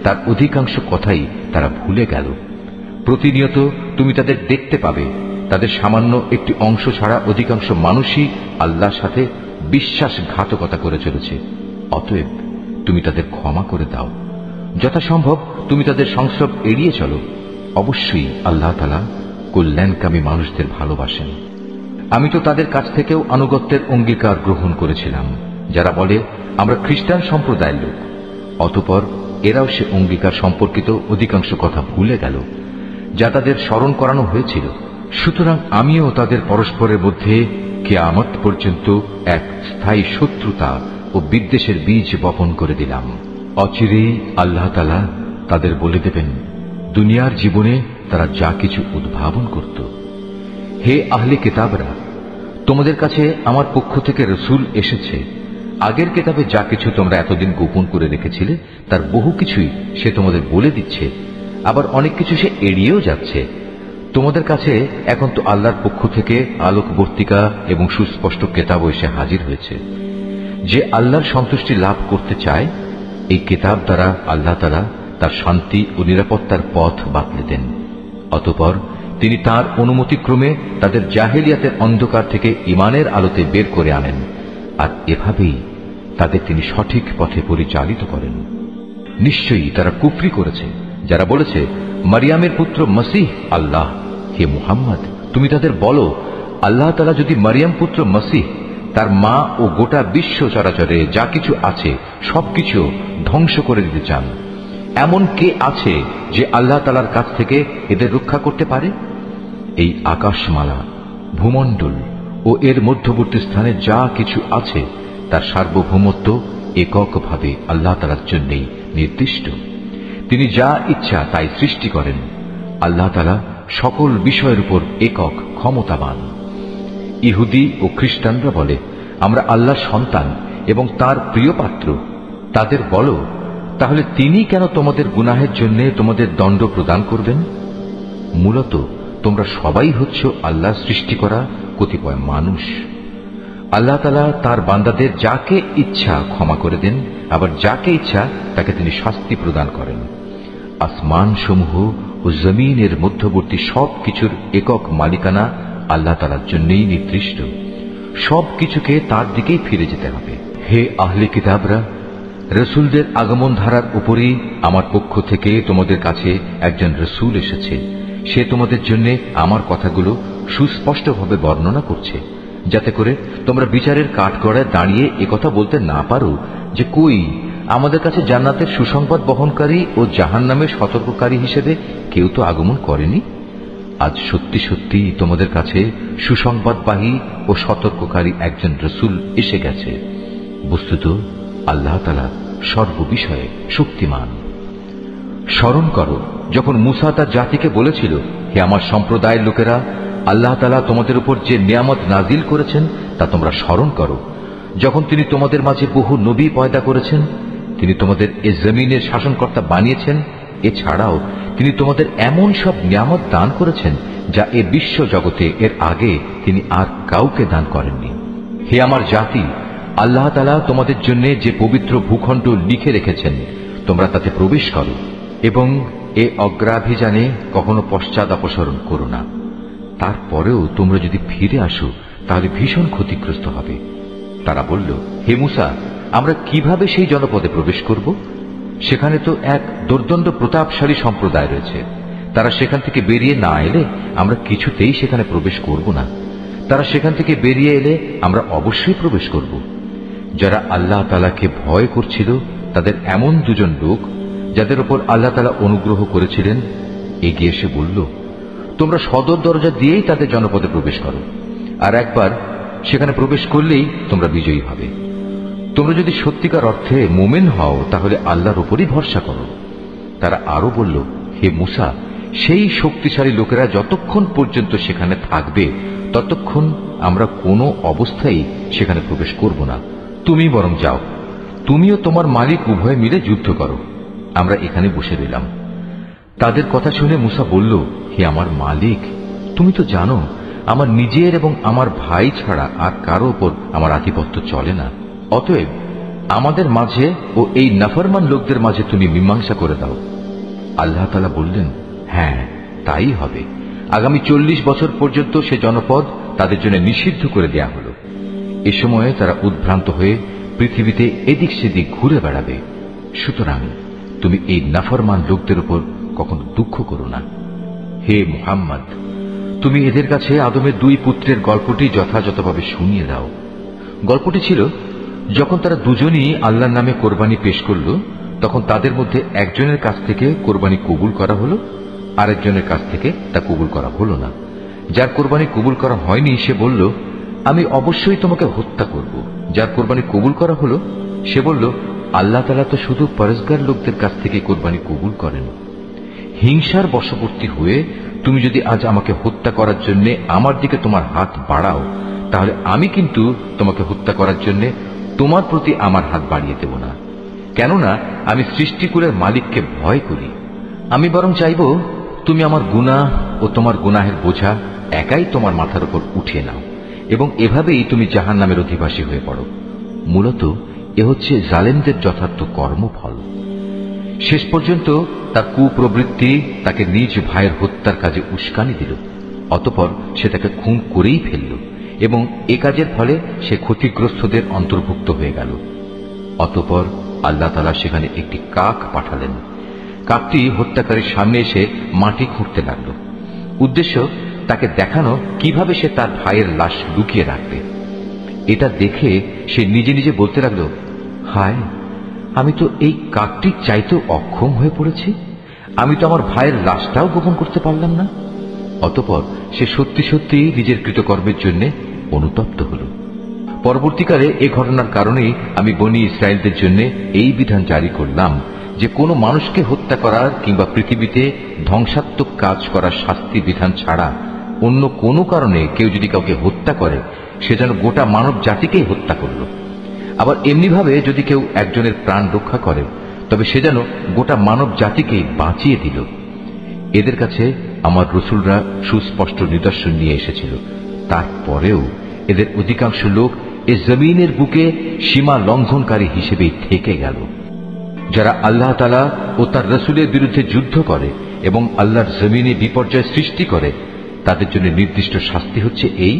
তার অধিকাংশ কথাই তারা ভুলে গেল। প্রতিনিয়ত তুমি তাদের দেখতে পাবে, তাদের সামান্য একটি অংশ ছাড়া অধিকাংশ মানুষই আল্লাহর সাথে বিশ্বাসঘাতকতা করে চলেছে। অতএব তুমি তাদের ক্ষমা করে দাও। যথাসম্ভব তুমি তাদের সংস্রব এড়িয়ে চলো। অবশ্যই আল্লাহ তাআলা কল্যাণকামী মানুষদের ভালোবাসেন। আমি তো তাদের কাছ থেকেও আনুগত্যের অঙ্গীকার গ্রহণ করেছিলাম, যারা বলে আমরা খ্রিস্টান সম্প্রদায়ের লোক। অতঃপর এরাও সে অঙ্গীকার সম্পর্কিত অধিকাংশ কথা ভুলে গেল যা তাদের স্মরণ করানো হয়েছিল। সুতরাং আমিও তাদের পরস্পরের মধ্যে কিয়ামত পর্যন্ত এক স্থায়ী শত্রুতা ও বিদ্বেষের বীজ বপন করে দিলাম। অচিরেই আল্লাহ তাআলা তাদের বলে দেবেন দুনিয়ার জীবনে তারা যা কিছু উদ্ভাবন করত। হে আহলে কিতাবরা, তোমাদের কাছে আমার পক্ষ থেকে রাসূল এসেছে। আগের কিতাবে যা কিছু তোমরা এতদিন গোপন করে রেখেছিলে তার বহু কিছুই সে তোমাদের বলে দিচ্ছে, আবার অনেক কিছু সে এড়িয়েও যাচ্ছে। তোমাদের কাছে এখন তো আল্লাহর পক্ষ থেকে আলোকবর্তিকা এবং সুস্পষ্ট কিতাব এসে হাজির হয়েছে। যে আল্লাহর সন্তুষ্টি লাভ করতে চায়, এই কিতাব দ্বারা আল্লাহ তাআলা তার শান্তি ও নিরাপত্তার পথ বাতলে দেন। অতঃপর তিনি তার অনুমতিক্রমে তাদের জাহেলিয়াতের অন্ধকার থেকে ঈমানের আলোতে বের করে আনেন, আর এভাবেই তাদের তিনি সঠিক পথে পরিচালিত করেন। নিশ্চয়ই তারা কুফরি করেছে যারা বলেছে মারিয়ামের পুত্র মসীহ আল্লাহ। হে মুহাম্মদ, তুমি তাদের বলো, আল্লাহ তাআলা যদি মারিয়াম পুত্র মসীহ তার মা ও গোটা বিশ্ব চরাচরে যা কিছু আছে সবকিছু ধ্বংস করে দিতে চান। এমন কে আছে যে আল্লাহ তাআলার কাছ থেকে এদের রক্ষা করতে পারে? এই আকাশমালা, ভূমণ্ডল ও এর মধ্যবর্তী স্থানে যা কিছু আছে তার সার্বভৌমত্ব এককভাবে আল্লাহ তাআলার জন্যই নির্দিষ্ট। তিনি যা ইচ্ছা তাই সৃষ্টি করেন। আল্লাহ তাআলা সকল বিষয়ের উপর একক ক্ষমতাবান। ইহুদি ও খ্রিস্টানরা বলে, আমরা আল্লাহর সন্তান এবং তার প্রিয় পাত্র। তাদের বলো, তাহলে তিনি কেন তোমাদের গুনাহের জন্য তোমাদের দণ্ড প্রদান করবেন? মূলত তোমরা সবাই হচ্ছ আল্লাহ সৃষ্টি করা কতিপয় মানুষ। আল্লাহ তাআলা তার বান্দাদের যাকে ইচ্ছা ক্ষমা করে দেন, আবার যাকে ইচ্ছা তাকে তিনি শাস্তি প্রদান করেন। আসমান সমূহ ও জমিনের মধ্যবর্তী সব কিছুর একক মালিকানা আল্লাহ তাআলার জন্যই নির্দিষ্ট। সব কিছুকে তার দিকেই ফিরে যেতে হবে। হে আহলে কিতাবরা, রসুলদের আগমন ধারার উপরেই আমার পক্ষ থেকে তোমাদের কাছে একজন রসুল এসেছে। সে তোমাদের জন্য আমার কথাগুলো সুস্পষ্টভাবে বর্ণনা করছে, যাতে করে তোমরা বিচারের কাঠগড়ায় দাঁড়িয়ে একথা বলতে না পারো যে কই আমাদের কাছে জান্নাতের সুসংবাদ বহনকারী ও জাহান্নামের সতর্ককারী হিসেবে কেউ তো আগমন করেনি। আজ সত্যি সত্যি তোমাদের কাছে সুসংবাদবাহী ও সতর্ককারী একজন রসুল এসে গেছে। বস্তুত আল্লাহ তাআলা সর্ববিষয়ে শক্তিমান। স্মরণ করো যখন মুসা তার জাতিকে বলেছিল, হে আমার সম্প্রদায়ের লোকেরা, আল্লাহ তাআলা তোমাদের উপর যে নিয়ামত নাজিল করেছেন তা তোমরা স্মরণ করো। যখন তিনি তোমাদের মাঝে বহু নবী পয়দা করেছেন, তিনি তোমাদের এ জমিনের শাসনকর্তা বানিয়েছেন। এছাড়াও তিনি তোমাদের এমন সব নিয়ামত দান করেছেন যা এ বিশ্ব জগতে এর আগে তিনি আর কাউকে দান করেননি। হে আমার জাতি, আল্লাহ তাআলা তোমাদের জন্য যে পবিত্র ভূখণ্ড লিখে রেখেছেন তোমরা তাতে প্রবেশ করো এবং এ অগ্রাভিযানে কখনো পশ্চাৎ অপসরণ করো না। তারপরেও তোমরা যদি ফিরে আসো তাহলে ভীষণ ক্ষতিগ্রস্ত হবে। তারা বলল, হে মুসা, আমরা কিভাবে সেই জনপদে প্রবেশ করব? সেখানে তো এক দুর্দণ্ড প্রতাপশালী সম্প্রদায় রয়েছে। তারা সেখান থেকে বেরিয়ে না এলে আমরা কিছুতেই সেখানে প্রবেশ করব না। তারা সেখান থেকে বেরিয়ে এলে আমরা অবশ্যই প্রবেশ করব। যারা আল্লাহ তাআলাকে ভয় করছিল তাদের এমন দুজন লোক যাদের উপর আল্লাহ তাআলা অনুগ্রহ করেছিলেন এগিয়ে এসে বলল, তোমরা সদর দরজা দিয়েই তাদের জনপদে প্রবেশ করো, আর একবার সেখানে প্রবেশ করলেই তোমরা বিজয়ী হবে। তোমরা যদি সত্যিকার অর্থে মুমিন হও তাহলে আল্লাহর উপরই ভরসা করো। তারা আরো বলল, হে মুসা, সেই শক্তিশালী লোকেরা যতক্ষণ পর্যন্ত সেখানে থাকবে ততক্ষণ আমরা কোনো অবস্থায় সেখানে প্রবেশ করব না। তুমি বরং যাও, তুমিও তোমার মালিক উভয় মিলে যুদ্ধ করো, আমরা এখানে বসে রইলাম। তাদের কথা শুনে মুসা বলল, হে আমার মালিক, তুমি তো জানো আমার নিজের এবং আমার ভাই ছাড়া আর কারো উপর আমার আধিপত্য চলে না। অতএব আমাদের মাঝে ও এই নাফরমান লোকদের মাঝে তুমি মীমাংসা করে দাও। আল্লাহ তাআলা বললেন, হ্যাঁ, তাই হবে। আগামী 40 বছর পর্যন্ত সে জনপদ তাদের জন্য নিষিদ্ধ করে দেয়া হলো। এ সময়ে তারা উদ্ভ্রান্ত হয়ে পৃথিবীতে এদিক সেদিক ঘুরে বেড়াবে। সুতরাং তুমি এই নাফরমান লোকদের উপর কখনো দুঃখ করো না। হে মুহাম্মদ, তুমি এদের কাছে আদমের 2 পুত্রের গল্পটি যথাযথভাবে শুনিয়ে দাও। গল্পটি ছিল, যখন তারা দুজনই আল্লাহর নামে কোরবানি পেশ করল, তখন তাদের মধ্যে একজনের কাছ থেকে কোরবানি কবুল করা হলো, আরেকজনের কাছ থেকে তা কবুল করা হলো না। যার কোরবানি কবুল করা হয়নি সে বলল, আমি অবশ্যই তোমাকে হত্যা করব। যার কোরবানি কবুল করা হলো সে বলল, আল্লাহ তাআলা তো শুধু পরেজগার লোকদের কাছ থেকে কোরবানি কবুল করেন। হিংসার বশবর্তী হয়ে তুমি যদি আজ আমাকে হত্যা করার জন্য আমার দিকে তোমার হাত বাড়াও, তাহলে আমি কিন্তু তোমাকে হত্যা করার জন্য তোমার প্রতি আমার হাত বাড়িয়ে দেব না। কেননা আমি সৃষ্টিকুলের মালিককে ভয় করি। আমি বরং চাইব তুমি আমার গুনাহ ও তোমার গুনাহের বোঝা একাই তোমার মাথার উপর উঠিয়ে নাও এবং এভাবেই তুমি জাহান্নামের অধিবাসী হয়ে পড়ো। মূলত এ হচ্ছে জালেমদের যথার্থ কর্মফল। শেষ পর্যন্ত তার কুপ্রবৃত্তি তাকে নিজ ভাইয়ের হত্যার কাজে উস্কানি দিল। অতঃপর সে তাকে খুন করেই ফেলল এবং এ কাজের ফলে সে ক্ষতিগ্রস্তদের অন্তর্ভুক্ত হয়ে গেল। অতঃপর আল্লাহ তাআলা সেখানে একটি কাক পাঠালেন। কাকটি হত্যাকারীর সামনে এসে মাটি খুঁড়তে লাগল। উদ্দেশ্য তাকে দেখানো কিভাবে সে তার ভাইয়ের লাশ লুকিয়ে রাখবে। এটা দেখে সে নিজে নিজে বলতে লাগলো, হায়, আমি তো এই কাকটির চাইতেও অক্ষম হয়ে পড়েছি। আমি তো আমার ভাইয়ের লাশটাও গোপন করতে পারলাম না। অতঃপর সে সত্যি সত্যি নিজের কৃতকর্মের জন্য অনুতপ্ত হল। পরবর্তীকালে এ ঘটনার কারণেই আমি বনী ইসরায়েলদের জন্য এই বিধান জারি করলাম যে কোনো মানুষকে হত্যা করার কিংবা পৃথিবীতে ধ্বংসাত্মক কাজ করার শাস্তি বিধান ছাড়া অন্য কোনো কারণে কেউ যদি কাউকে হত্যা করে, সে যেন গোটা মানব জাতিকেই হত্যা করল। আবার এমনিভাবে যদি কেউ একজনের প্রাণ রক্ষা করে, তবে সে যেন গোটা মানব জাতিকেই বাঁচিয়ে দিল। এদের কাছে আমার রসুলরা সুস্পষ্ট নিদর্শন নিয়ে এসেছিল, তারপরেও এদের অধিকাংশ লোক এ জমিনের বুকে সীমা লঙ্ঘনকারী হিসেবেই থেকে গেল। যারা আল্লাহ তাআলা ও তার রসুলের বিরুদ্ধে যুদ্ধ করে এবং আল্লাহর জমিনে বিপর্যয় সৃষ্টি করে, তাদের জন্য নির্দিষ্ট শাস্তি হচ্ছে এই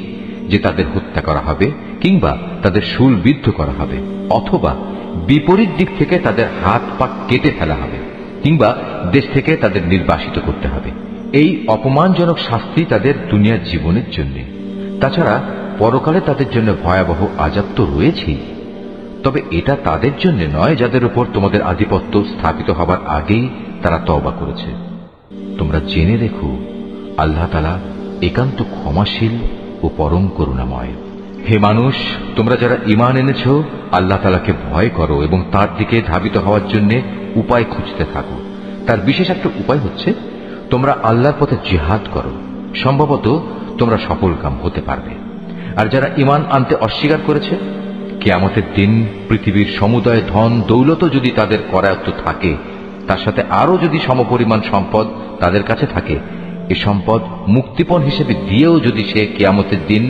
যে তাদের হত্যা করা হবে কিংবা তাদের শূলবিদ্ধ করা হবে, অথবা বিপরীত দিক থেকে তাদের হাত পা কেটে ফেলা হবে কিংবা দেশ থেকে তাদের নির্বাসিত করতে হবে। এই অপমানজনক শাস্তি তাদের দুনিয়ার জীবনের জন্য। তাছাড়া পরকালে তাদের জন্য ভয়াবহ আযাব তো রয়েছেই। তবে এটা তাদের জন্য নয় যাদের উপর তোমাদের আধিপত্য স্থাপিত হবার আগেই তারা তওবা করেছে। তোমরা জেনে রেখো, আল্লাহ তাআলা একান্ত ক্ষমাশীল ও পরম করুণাময়। হে মানুষ, তোমরা যারা ঈমান এনেছ, আল্লাহ তাআলাকে ভয় করো এবং তার দিকে ধাবিত হওয়ার জন্য উপায় খুঁজতে থাকো। তার বিশেষ একটা উপায় হচ্ছে তোমরা আল্লাহর পথে জিহাদ করো। সম্ভবত তোমরা সফলকাম হতে পারবে। আর যারা ঈমান আনতে অস্বীকার করেছে, কিয়ামতের দিন পৃথিবীর সমুদয় ধন দৌলতও যদি তাদের করায়ত্ত থাকে, তার সাথে আরো যদি সমপরিমাণ সম্পদ তাদের কাছে থাকে, এ সম্পদ মুক্তিপণ হিসেবে দিয়েও যদি সে কিয়ামতের দিন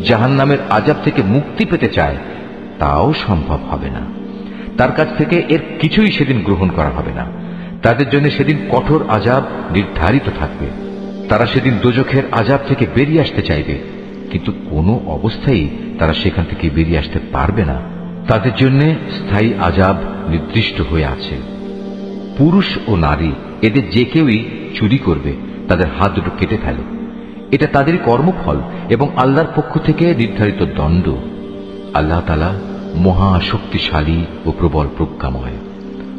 জাহান্নামের আযাব থেকে মুক্তি পেতে চায়, তাও সম্ভব হবে না। তার কাছ থেকে এর কিছুই সেদিন গ্রহণ করা হবে না। তাদের জন্য সেদিন কঠোর আযাব নির্ধারিত থাকবে। তারা সেদিন দোজখের আযাব থেকে বেরিয়ে আসতে চাইবে, কিন্তু কোনো অবস্থায় তারা সেখান থেকে বেরিয়ে আসতে পারবে না। তাদের জন্য স্থায়ী আযাব নির্দিষ্ট হয়ে আছে। পুরুষ ও নারী এদের যে কেউই চুরি করবে, তাদের হাত দুটো কেটে ফেলে। এটা তাদেরই কর্মফল এবং আল্লাহর পক্ষ থেকে নির্ধারিত দণ্ড। আল্লাহ তাআলা মহা শক্তিশালী ও প্রবল প্রজ্ঞাময়।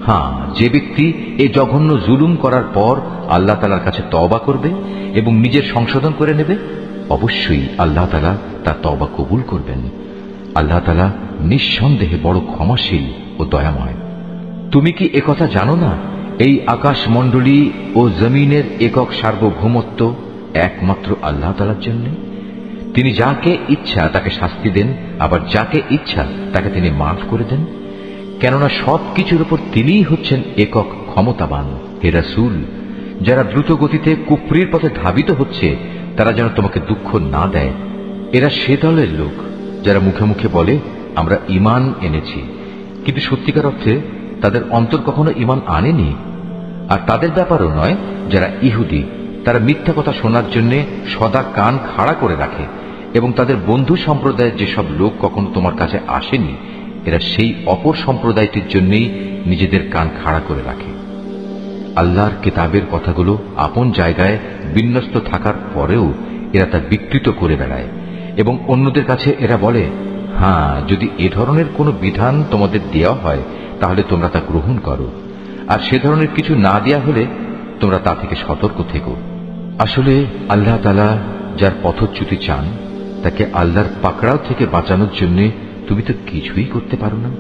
হ্যাঁ, যে ব্যক্তি এই জঘন্য জুলুম করার পর আল্লাহ তাআলার কাছে তওবা করবে এবং নিজের সংশোধন করে নেবে, অবশ্যই আল্লাহ তাআলা তার তওবা কবুল করবেন। আল্লাহ তাআলা নিঃসন্দেহে বড় ক্ষমাশীল ও দয়াময়। তুমি কি একথা জানো না, এই আকাশমণ্ডলী ও জমিনের একক সার্বভৌমত্ব একমাত্র আল্লাহ তাআলার জন্য? তিনি যাকে ইচ্ছা তাকে শাস্তি দেন, আবার যাকে ইচ্ছা তাকে তিনি মাফ করে দেন। কেননা সবকিছুর উপর তিনিই হচ্ছেন একক ক্ষমতাবান। হে রাসূল, যারা দ্রুত গতিতে কুফরির পথে ধাবিত হচ্ছে, তারা যেন তোমাকে দুঃখ না দেয়। এরা সে দলের লোক যারা মুখে মুখে বলে আমরা ঈমান এনেছি, কিন্তু সত্যিকার অর্থে তাদের অন্তর কখনো ঈমান আনেনি। আর তাদের ব্যাপারও নয় যারা ইহুদি, তারা মিথ্যা কথা শোনার জন্য সদা কান খাড়া করে রাখে এবং তাদের বন্ধু সম্প্রদায়ের যেসব লোক কখনো তোমার কাছে আসেনি, এরা সেই অপর সম্প্রদায়টির জন্যই নিজেদের কান খাড়া করে রাখে। আল্লাহর কিতাবের কথাগুলো আপন জায়গায় বিন্যস্ত থাকার পরেও এরা তা বিকৃত করে বেড়ায় এবং অন্যদের কাছে এরা বলে, হ্যাঁ, যদি এ ধরনের কোনো বিধান তোমাদের দেওয়া হয় তাহলে তোমরা তা গ্রহণ করো, আর সে ধরনের কিছু না দেয়া হলে তোমরা তা থেকে সতর্ক থেকো। আসলে আল্লাহ তাআলা যার পথচ্যুতি চান, তাকে আল্লাহর পাকড়াও থেকে বাঁচানোর জন্য তুমি তো কিছুই করতে পারো না।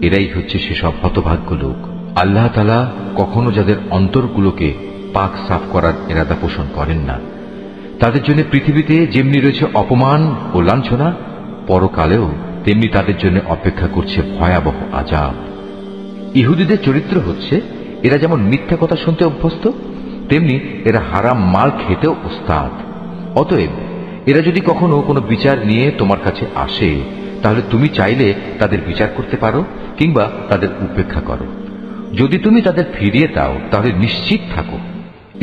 এরাই হচ্ছে সেসব হতভাগ্য লোক। আল্লাহ তাআলা কখনো যাদের অন্তরগুলোকে পাক সাফ করার ইরাদা পোষণ করেন না, তাদের জন্য পৃথিবীতে যেমনি রয়েছে অপমান ও লাঞ্ছনা, পরকালেও তেমনি তাদের জন্য অপেক্ষা করছে ভয়াবহ আযাব। ইহুদিদের চরিত্র হচ্ছে, এরা যেমন মিথ্যা কথা শুনতে অভ্যস্ত, তেমনি এরা হারাম মাল খেতেও ওস্তাদ। অতএব এরা যদি কখনো কোনো বিচার নিয়ে তোমার কাছে আসে, তাহলে তুমি চাইলে তাদের বিচার করতে পারো কিংবা তাদের উপেক্ষা করো। যদি তুমি তাদের ফিরিয়ে দাও, তাহলে নিশ্চিত থাকো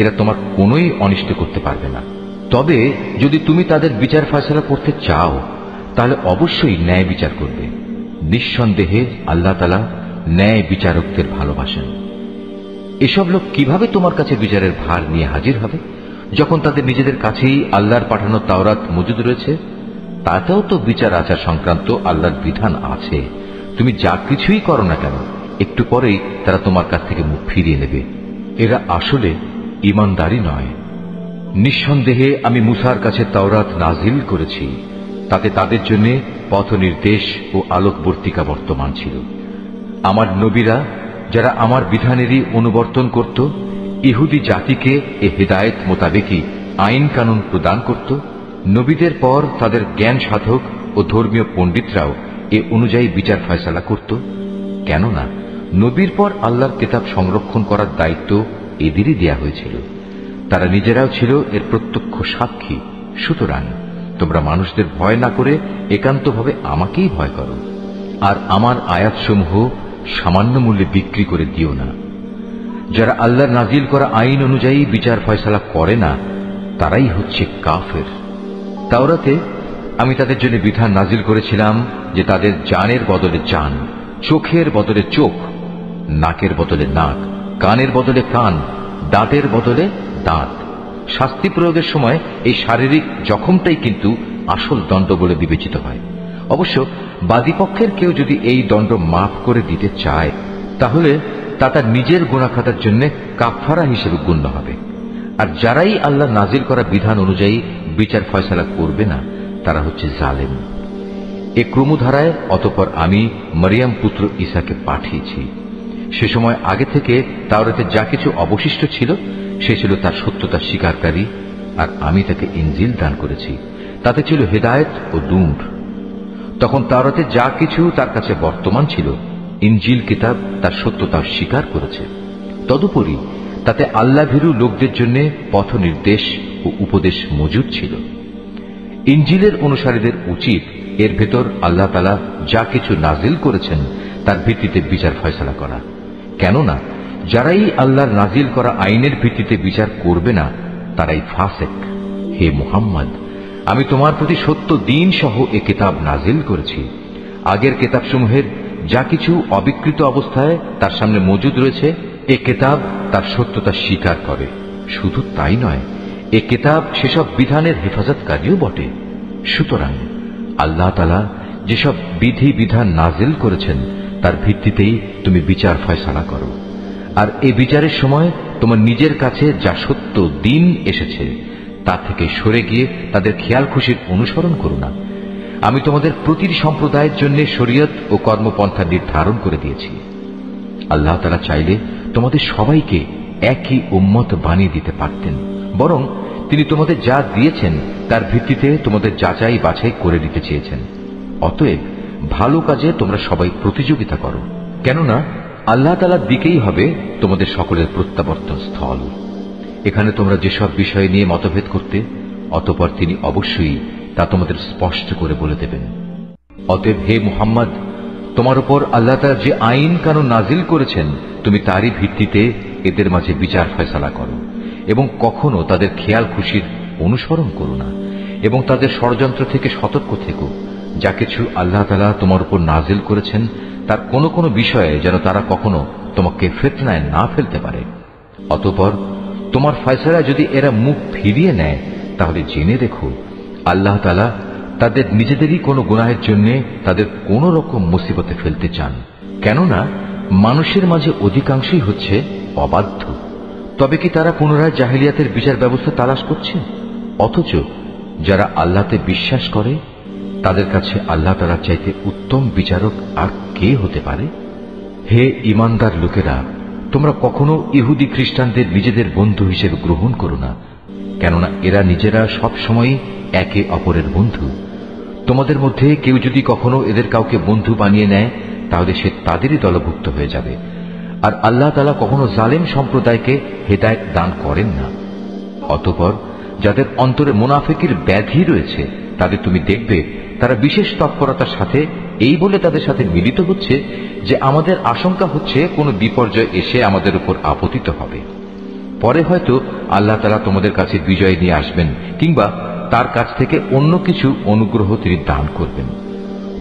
এরা তোমার কোনোই অনিষ্ট করতে পারবে না। তবে যদি তুমি তাদের বিচার ফয়সালা করতে চাও, তাহলে অবশ্যই ন্যায় বিচার করবে। নিঃসন্দেহে আল্লাহ তাআলা ন্যায় বিচারকদের ভালোবাসেন। এসব লোক কিভাবে তোমার কাছে বিচারের ভার নিয়ে হাজির হবে, যখন তাদের নিজেদের কাছেই আল্লাহর পাঠানো তাওরাত মজুদ রয়েছে? তাতেও তো বিচার আচার সংক্রান্ত আল্লাহর বিধান আছে। তুমি যা কিছুই করো না কেন, একটু পরেই তারা তোমার কাছ থেকে মুখ ফিরিয়ে নেবে। এরা আসলে ঈমানদারই নয়। নিঃসন্দেহে আমি মুসার কাছে তাওরাত নাজিল করেছি, তাতে তাদের জন্য পথ নির্দেশ ও আলোকবর্তিকা বর্তমান ছিল। আমার নবীরা যারা আমার বিধানেরই অনুবর্তন করত, ইহুদি জাতিকে এ হেদায়েত মোতাবেকই আইন কানুন প্রদান করত। নবীদের পর তাদের জ্ঞান সাধক ও ধর্মীয় পণ্ডিতরাও এ অনুযায়ী বিচার ফয়সালা করত। কেননা নবীর পর আল্লাহর কিতাব সংরক্ষণ করার দায়িত্ব এদেরই দেয়া হয়েছিল। তারা নিজেরাও ছিল এর প্রত্যক্ষ সাক্ষী। সুতরাং তোমরা মানুষদের ভয় না করে একান্তভাবে আমাকেই ভয় করো, আর আমার আয়াতসমূহ সামান্য মূল্যে বিক্রি করে দিও না। যারা আল্লাহর নাজিল করা আইন অনুযায়ী বিচার ফয়সালা করে না, তারাই হচ্ছে কাফের। তাওরাতে আমি তাদের জন্য বিধান নাজিল করেছিলাম যে তাদের জানের বদলে জান, চোখের বদলে চোখ, নাকের বদলে নাক, কানের বদলে কান, দাঁতের বদলে দাঁত। শাস্তি প্রয়োগের সময় এই শারীরিক জখমটাই কিন্তু আসল দণ্ড বলে বিবেচিত হয়। অবশ্য বাদীপক্ষের কেউ যদি এই দণ্ড মাফ করে দিতে চায়, তাহলে তা তার নিজের গুনাহ খাতার জন্য কাফারা হিসেবে গণ্য হবে। আর যারাই আল্লাহ নাজিল করা বিধান অনুযায়ী বিচার ফয়সালা করবে না, তারা হচ্ছে জালেম। এ ক্রমধারায় অতঃপর আমি মরিয়ম পুত্র ঈসাকে পাঠিয়েছি। সে সময় আগে থেকে তাওরাতে যা কিছু অবশিষ্ট ছিল সে ছিল তার সত্যতা স্বীকারকারী, আর আমি তাকে ইনজিল দান করেছি, তাতে ছিল হেদায়েত ও নূর। তখন তাওরাতে যা কিছু তার কাছে বর্তমান ছিল, ইনজিল কিতাব তার সত্যতা স্বীকার করেছে। তদুপরি তাতে আল্লাহভীরু লোকদের জন্য পথ নির্দেশ ও উপদেশ মজুদ ছিল। ইনজিলের অনুসারীদের উচিত এর ভেতর আল্লাহ তাআলা যা কিছু নাজিল করেছেন তার ভিত্তিতে বিচার ফয়সালা করা। কেননা যারাই আল্লাহর নাজিল করা আইনের ভিত্তিতে বিচার করবে না, তারাই ফাসেক। হে মুহাম্মদ, আমি তোমার প্রতি সত্য দিন সহ এ কিতাব নাজিল করেছি। আগের কিতাবসমূহের যা কিছু অবিকৃত অবস্থায় তার সামনে মজুদ রয়েছে, এ কিতাব তার সত্যতা স্বীকার করে। শুধু তাই নয়, এ কিতাব সেসব বিধানের হেফাজতকারীও বটে। সুতরাং আল্লাহ তাআলা যেসব বিধি বিধান নাজিল করেছেন তার ভিত্তিতেই তুমি বিচার ফয়সালা করো। আর এই বিচারের সময় তোমার নিজের কাছে যা সত্য দিন এসেছে তা থেকে সরে গিয়ে তাদের খেয়াল খুশির অনুসরণ করো না। আমি তোমাদের প্রতিটি সম্প্রদায়ের জন্য শরীয়ত ও কর্মপন্থা নির্ধারণ করে দিয়েছি। আল্লাহ তাআলা চাইলে তোমাদের সবাইকে একই উম্মত বানিয়ে দিতে পারতেন, বরং তিনি তোমাদের যা দিয়েছেন তার ভিত্তিতে তোমাদের যাচাই বাছাই করে দিতে চেয়েছেন। অতএব ভালো কাজে তোমরা সবাই প্রতিযোগিতা করো, কেননা আল্লাহ তাআলার দিকেই হবে তোমাদের সকলের প্রত্যাবর্তন স্থল। এখানে তোমরা যেসব বিষয় নিয়ে মতভেদ করতে, অতঃপর তিনি অবশ্যই তা তোমাদের স্পষ্ট করে বলে দেবেন। অতএব হে মুহাম্মদ, তোমার উপর আল্লাহ তাআলা যে আইন কানুন নাজিল করেছেন তুমি তারই ভিত্তিতে এদের মাঝে বিচার ফয়সালা করো, এবং কখনো তাদের খেয়াল খুশির অনুসরণ করো না, এবং তাদের ষড়যন্ত্র থেকে সতর্ক থেকো। যা কিছু আল্লাহ তাআলা তোমার উপর নাজিল করেছেন তার কোনো কোনো বিষয়ে যেন তারা কখনো তোমাকে ফিতনায় না ফেলতে পারে। অতঃপর তোমার ফয়সালায় যদি এরা মুখ ফিরিয়ে নেয়, তাহলে জেনে রেখো আল্লাহ তাআলা তাদের নিজেদেরই কোনো গুনাহের জন্য তাদের কোন রকম মুসিবতে ফেলতে চান। কেননা মানুষের মাঝে অধিকাংশই হচ্ছে অবাধ্য। তবে কি তারা পুনরায় জাহেলিয়াতের বিচার ব্যবস্থা তালাশ করছে? অথচ যারা আল্লাহতে বিশ্বাস করে তাদের কাছে আল্লাহ তাআলার চাইতে উত্তম বিচারক আর কে হতে পারে? হে ঈমানদার লোকেরা, তোমরা কখনো ইহুদি খ্রিস্টানদের নিজেদের বন্ধু হিসেবে গ্রহণ করো না, কেননা এরা নিজেরা সবসময় একে অপরের বন্ধু। তোমাদের মধ্যে কেউ যদি কখনো এদের কাউকে বন্ধু বানিয়ে নেয়, তাহলে সে তাদেরই দলভুক্ত হয়ে যাবে। আর আল্লাহ তাআলা কখনো জালেম সম্প্রদায়কে হেদায়েত দান করেন না। অতঃপর যাদের অন্তরে মুনাফিকের ব্যাধি রয়েছে তাদের তুমি দেখবে তারা বিশেষ তৎপরতার সাথে এই বলে তাদের সাথে মিলিত হচ্ছে যে আমাদের আশঙ্কা হচ্ছে কোনো বিপর্যয় এসে আমাদের উপর আপতিত হবে। পরে হয়তো আল্লাহ তাআলা তোমাদের কাছে বিজয় নিয়ে আসবেন, কিংবা তার কাছ থেকে অন্য কিছু অনুগ্রহ তিনি দান করবেন।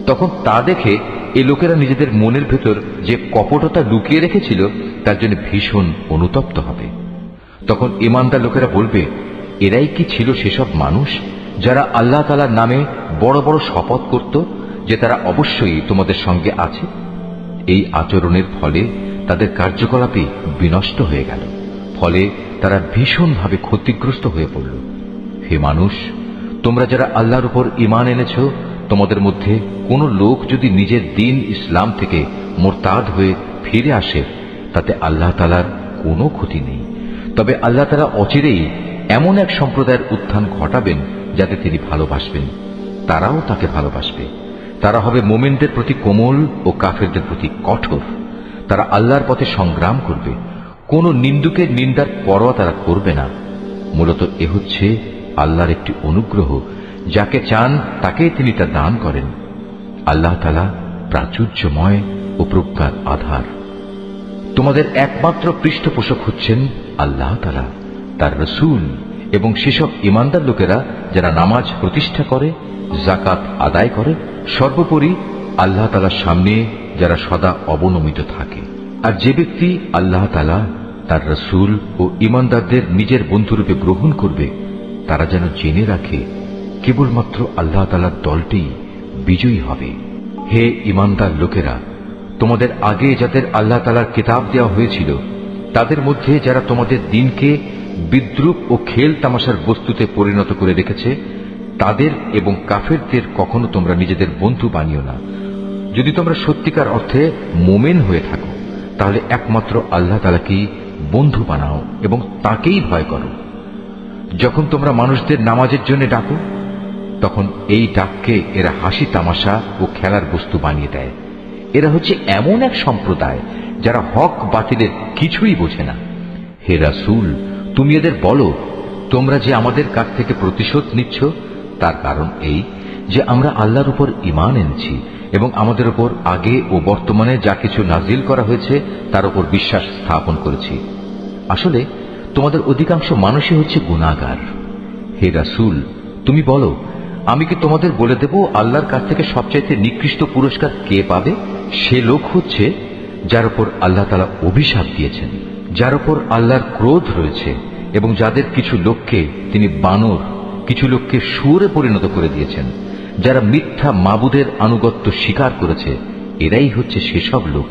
তখন তা দেখে এই লোকেরা নিজেদের মনের ভেতর যে কপটতা লুকিয়ে রেখেছিল তার জন্য ভীষণ অনুতপ্ত হবে। তখন ঈমানদার লোকেরা বলবে, এরাই কি ছিল সেসব মানুষ যারা আল্লাহ তাআলার নামে বড় বড় শপথ করত যে তারা অবশ্যই তোমাদের সঙ্গে আছে। এই আচরণের ফলে তাদের কার্যকলাপই বিনষ্ট হয়ে গেল, ফলে তারা ভীষণভাবে ক্ষতিগ্রস্ত হয়ে পড়ল। হে মানুষ, তোমরা যারা আল্লাহর উপর ঈমান এনেছ, তোমাদের মধ্যে কোন লোক যদি নিজের দিন ইসলাম থেকে মুরতাদ হয়ে ফিরে আসে, তাতে আল্লাহ তাআলার কোনো ক্ষতি নেই। তবে আল্লাহ তাআলা অচিরেই এমন এক সম্প্রদায়ের উত্থান ঘটাবেন যাতে তিনি ভালোবাসবেন, তারাও তাকে ভালোবাসবে। তারা হবে মুমিনদের প্রতি কোমল ও কাফেরদের প্রতি কঠোর। তারা আল্লাহর পথে সংগ্রাম করবে, কোন নিন্দুকের নিন্দার পরোয়া তারা করবে না। মূলত এ হচ্ছে আল্লাহর একটি অনুগ্রহ, যাকে চান তাকে তিনি তা দান করেন। আল্লাহ তাআলা প্রাচুর্যময় ও প্রজ্ঞার আধার। তোমাদের একমাত্র পৃষ্ঠপোষক হচ্ছেন আল্লাহ তাআলা, তার রাসূল এবং সেসব ঈমানদার লোকেরা যারা নামাজ প্রতিষ্ঠা করে, যাকাত আদায় করে, সর্বোপরি আল্লাহ তাআলার সামনে যারা সদা অবনমিত থাকে। আর যে ব্যক্তি আল্লাহ তাআলা, তার রাসূল ও ঈমানদারদের নিজের বন্ধুরূপে গ্রহণ করবে, তারা যেন জেনে রাখে কেবলমাত্র আল্লাহ তাআলার দলটি বিজয়ী হবে। হে ঈমানদার লোকেরা, তোমাদের আগে যাদের আল্লাহ তাআলার কিতাব দেওয়া হয়েছিল, তাদের মধ্যে যারা তোমাদের দিনকে বিদ্রূপ ও খেল তামাশার বস্তুতে পরিণত করে রেখেছে, তাদের এবং কাফেরদের কখনো তোমরা নিজেদের বন্ধু বানিও না। যদি তোমরা সত্যিকার অর্থে মোমেন হয়ে থাকো, তাহলে একমাত্র আল্লাহ তাআলাকেই বন্ধু বানাও এবং তাকেই ভয় করো। যখন তোমরা মানুষদের নামাজের জন্য ডাকো, তখন এই ডাককে এরা হাসি তামাশা ও খেলার বস্তু বানিয়ে দেয়। এরা হচ্ছে এমন এক সম্প্রদায় যারা হক বাতিলের কিছুই বোঝে না। হে রাসূল, তুমি এদের বলো, তোমরা যে আমাদের কাছ থেকে প্রতিশোধ নিচ্ছ, তার কারণ এই যে আমরা আল্লাহর উপর ঈমান এনেছি এবং আমাদের উপর আগে ও বর্তমানে যা কিছু নাজিল করা হয়েছে তার উপর বিশ্বাস স্থাপন করেছি। আসলে তোমাদের অধিকাংশ মানুষই হচ্ছে গুনাহগার। হে রাসূল, তুমি বলো, আমি কি তোমাদের বলে দেব আল্লাহর কাছ থেকে সবচাইতে নিকৃষ্ট পুরস্কার কে পাবে? সে লোক হচ্ছে যার উপর আল্লাহ তাআলা অভিশাপ দিয়েছেন, যার উপর আল্লাহর ক্রোধ রয়েছে এবং যাদের কিছু লোককে তিনি বানর, কিছু লোককে শুয়োরে পরিণত করে দিয়েছেন, যারা মিথ্যা মাবুদের আনুগত্য স্বীকার করেছে। এরাই হচ্ছে সেসব লোক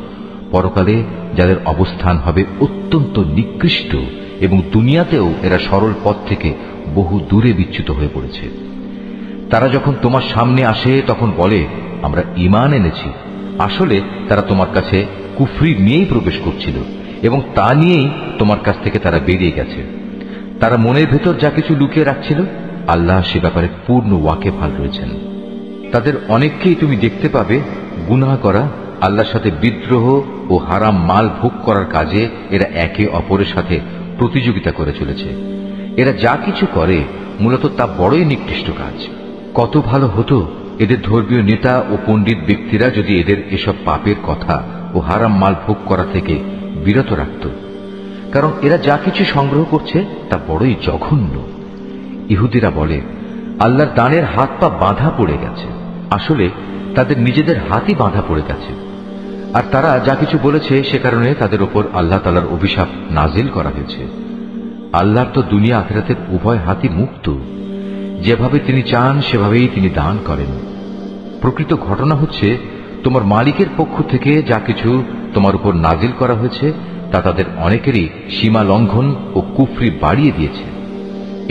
পরকালে যাদের অবস্থান হবে অত্যন্ত নিকৃষ্ট এবং দুনিয়াতেও এরা সরল পথ থেকে বহু দূরে বিচ্যুত হয়ে পড়েছে। তারা যখন তোমার সামনে আসে তখন বলে, আমরা ঈমান এনেছি। আসলে তারা তোমার কাছে কুফরি নিয়েই প্রবেশ করছিল এবং তা নিয়েই তোমার কাছ থেকে তারা বেরিয়ে গেছে। তারা মনের ভেতর যা কিছু লুকিয়ে রাখছিল, আল্লাহ সে ব্যাপারে পূর্ণ ওয়াকিবহাল রয়েছেন। তাদের অনেককেই তুমি দেখতে পাবে গুনাহ করা, আল্লাহর সাথে বিদ্রোহ ও হারাম মাল ভোগ করার কাজে এরা একে অপরের সাথে প্রতিযোগিতা করে চলেছে। এরা যা কিছু করে মূলত তা বড়ই নিকৃষ্ট কাজ। কত ভালো হতো এদের ধর্মীয় নেতা ও পণ্ডিত ব্যক্তিরা যদি এদের এসব পাপের কথা ও হারাম মাল ভোগ করা থেকে বিরত রাখত, কারণ এরা যা কিছু সংগ্রহ করছে তা বড়ই জঘন্য। ইহুদিরা বলে, আল্লাহর দানের হাত পা বাঁধা পড়ে গেছে। আসলে তাদের নিজেদের হাতই বাঁধা পড়ে গেছে। আর তারা যা কিছু বলেছে সে কারণে তাদের উপর আল্লাহ তাআলার অভিশাপ নাজিল করা হয়েছে। আল্লাহর তো দুনিয়া আখিরাতের উভয় হাতই মুক্ত। যেভাবে তিনি চান সেভাবেই তিনি দান করেন। প্রকৃত ঘটনা হচ্ছে, তোমার মালিকের পক্ষ থেকে যা কিছু তোমার উপর নাজিল করা হয়েছে তা তাদের অনেকেরই সীমা লঙ্ঘন ও কুফরি বাড়িয়ে দিয়েছে।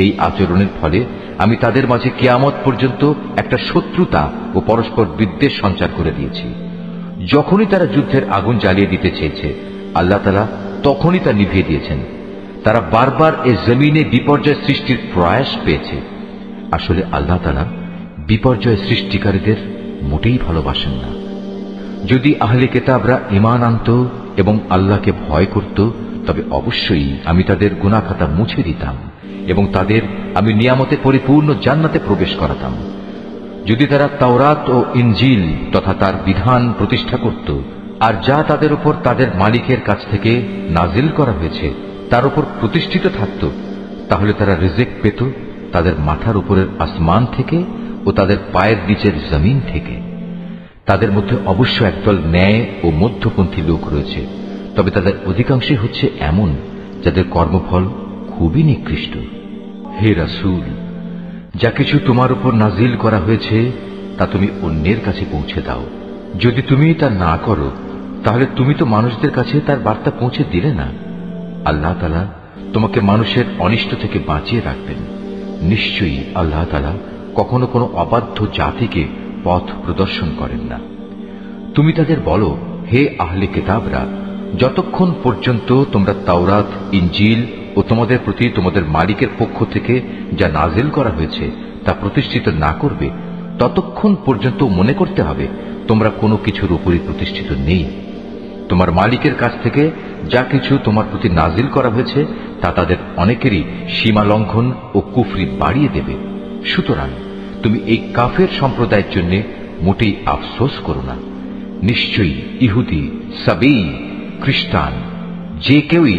এই আচরণের ফলে আমি তাদের মাঝে কিয়ামত পর্যন্ত একটা শত্রুতা ও পরস্পর বিদ্বেষ সঞ্চার করে দিয়েছি। যখনই তারা যুদ্ধের আগুন জ্বালিয়ে দিতে চেয়েছে, আল্লাহ তাআলা তখনই তা নিভিয়ে দিয়েছেন। তারা বারবার এ জমিনে বিপর্যয় সৃষ্টির প্রয়াস পেয়েছে। আসলে আল্লাহ তাআলা বিপর্যয় সৃষ্টিকারীদের মোটেই ভালোবাসেন না। যদি আহলে কিতাবরা ঈমান আনত এবং আল্লাহকে ভয় করত, তবে অবশ্যই আমি তাদের গুনাহ খাতা মুছে দিতাম এবং তাদের আমি নিয়ামতে পরিপূর্ণ জান্নাতে প্রবেশ করাতাম। যদি তারা তাওরাত ও ইনজিল তথা তার বিধান প্রতিষ্ঠা করত আর যা তাদের উপর তাদের মালিকের কাছ থেকে নাজিল করা হয়েছে তার উপর প্রতিষ্ঠিত থাকত, তাহলে তারা রিজিক পেত তাদের মাথার উপরের আসমান থেকে ও তাদের পায়ের নিচের জমিন থেকে। তাদের মধ্যে অবশ্য একদল ন্যায় ও মধ্যপন্থী লোক রয়েছে, তবে তাদের অধিকাংশই হচ্ছে এমন যাদের কর্মফল খুবই নিকৃষ্ট। হে রাসূল, যা কিছু তোমার উপর নাজিল করা হয়েছে তা তুমি অন্যের কাছে পৌঁছে দাও। যদি তুমি তা না করো তাহলে তুমি তো মানুষদের কাছে তার বার্তা পৌঁছে দিলে না। আল্লাহ তাআলা তোমাকে মানুষের অনিষ্ট থেকে বাঁচিয়ে রাখবেন। নিশ্চয়ই আল্লাহ তাআলা কখনো কোনো অবাধ্য জাতিকে পথ প্রদর্শন করেন না। তুমি তাদের বলো, হে আহলে কিতাবরা, যতক্ষণ পর্যন্ত তোমরা তাওরাত, ইনজিল ও তোমাদের প্রতি তোমাদের মালিকের পক্ষ থেকে যা নাজিল করা হয়েছে তা প্রতিষ্ঠিত না করবে, ততক্ষণ পর্যন্ত মনে করতে হবে তোমরা কোনো কিছুর উপরই প্রতিষ্ঠিত নেই। তোমার মালিকের কাছ থেকে যা কিছু তোমার প্রতি নাজিল করা হয়েছে তা তাদের অনেকেরই সীমা লঙ্ঘন ও কুফরি বাড়িয়ে দেবে। সুতরাং তুমি এই কাফের সম্প্রদায়ের জন্য মোটেই আফসোস করো না। নিশ্চয়ই ইহুদি, সাবী, খ্রিস্টান যে কেউই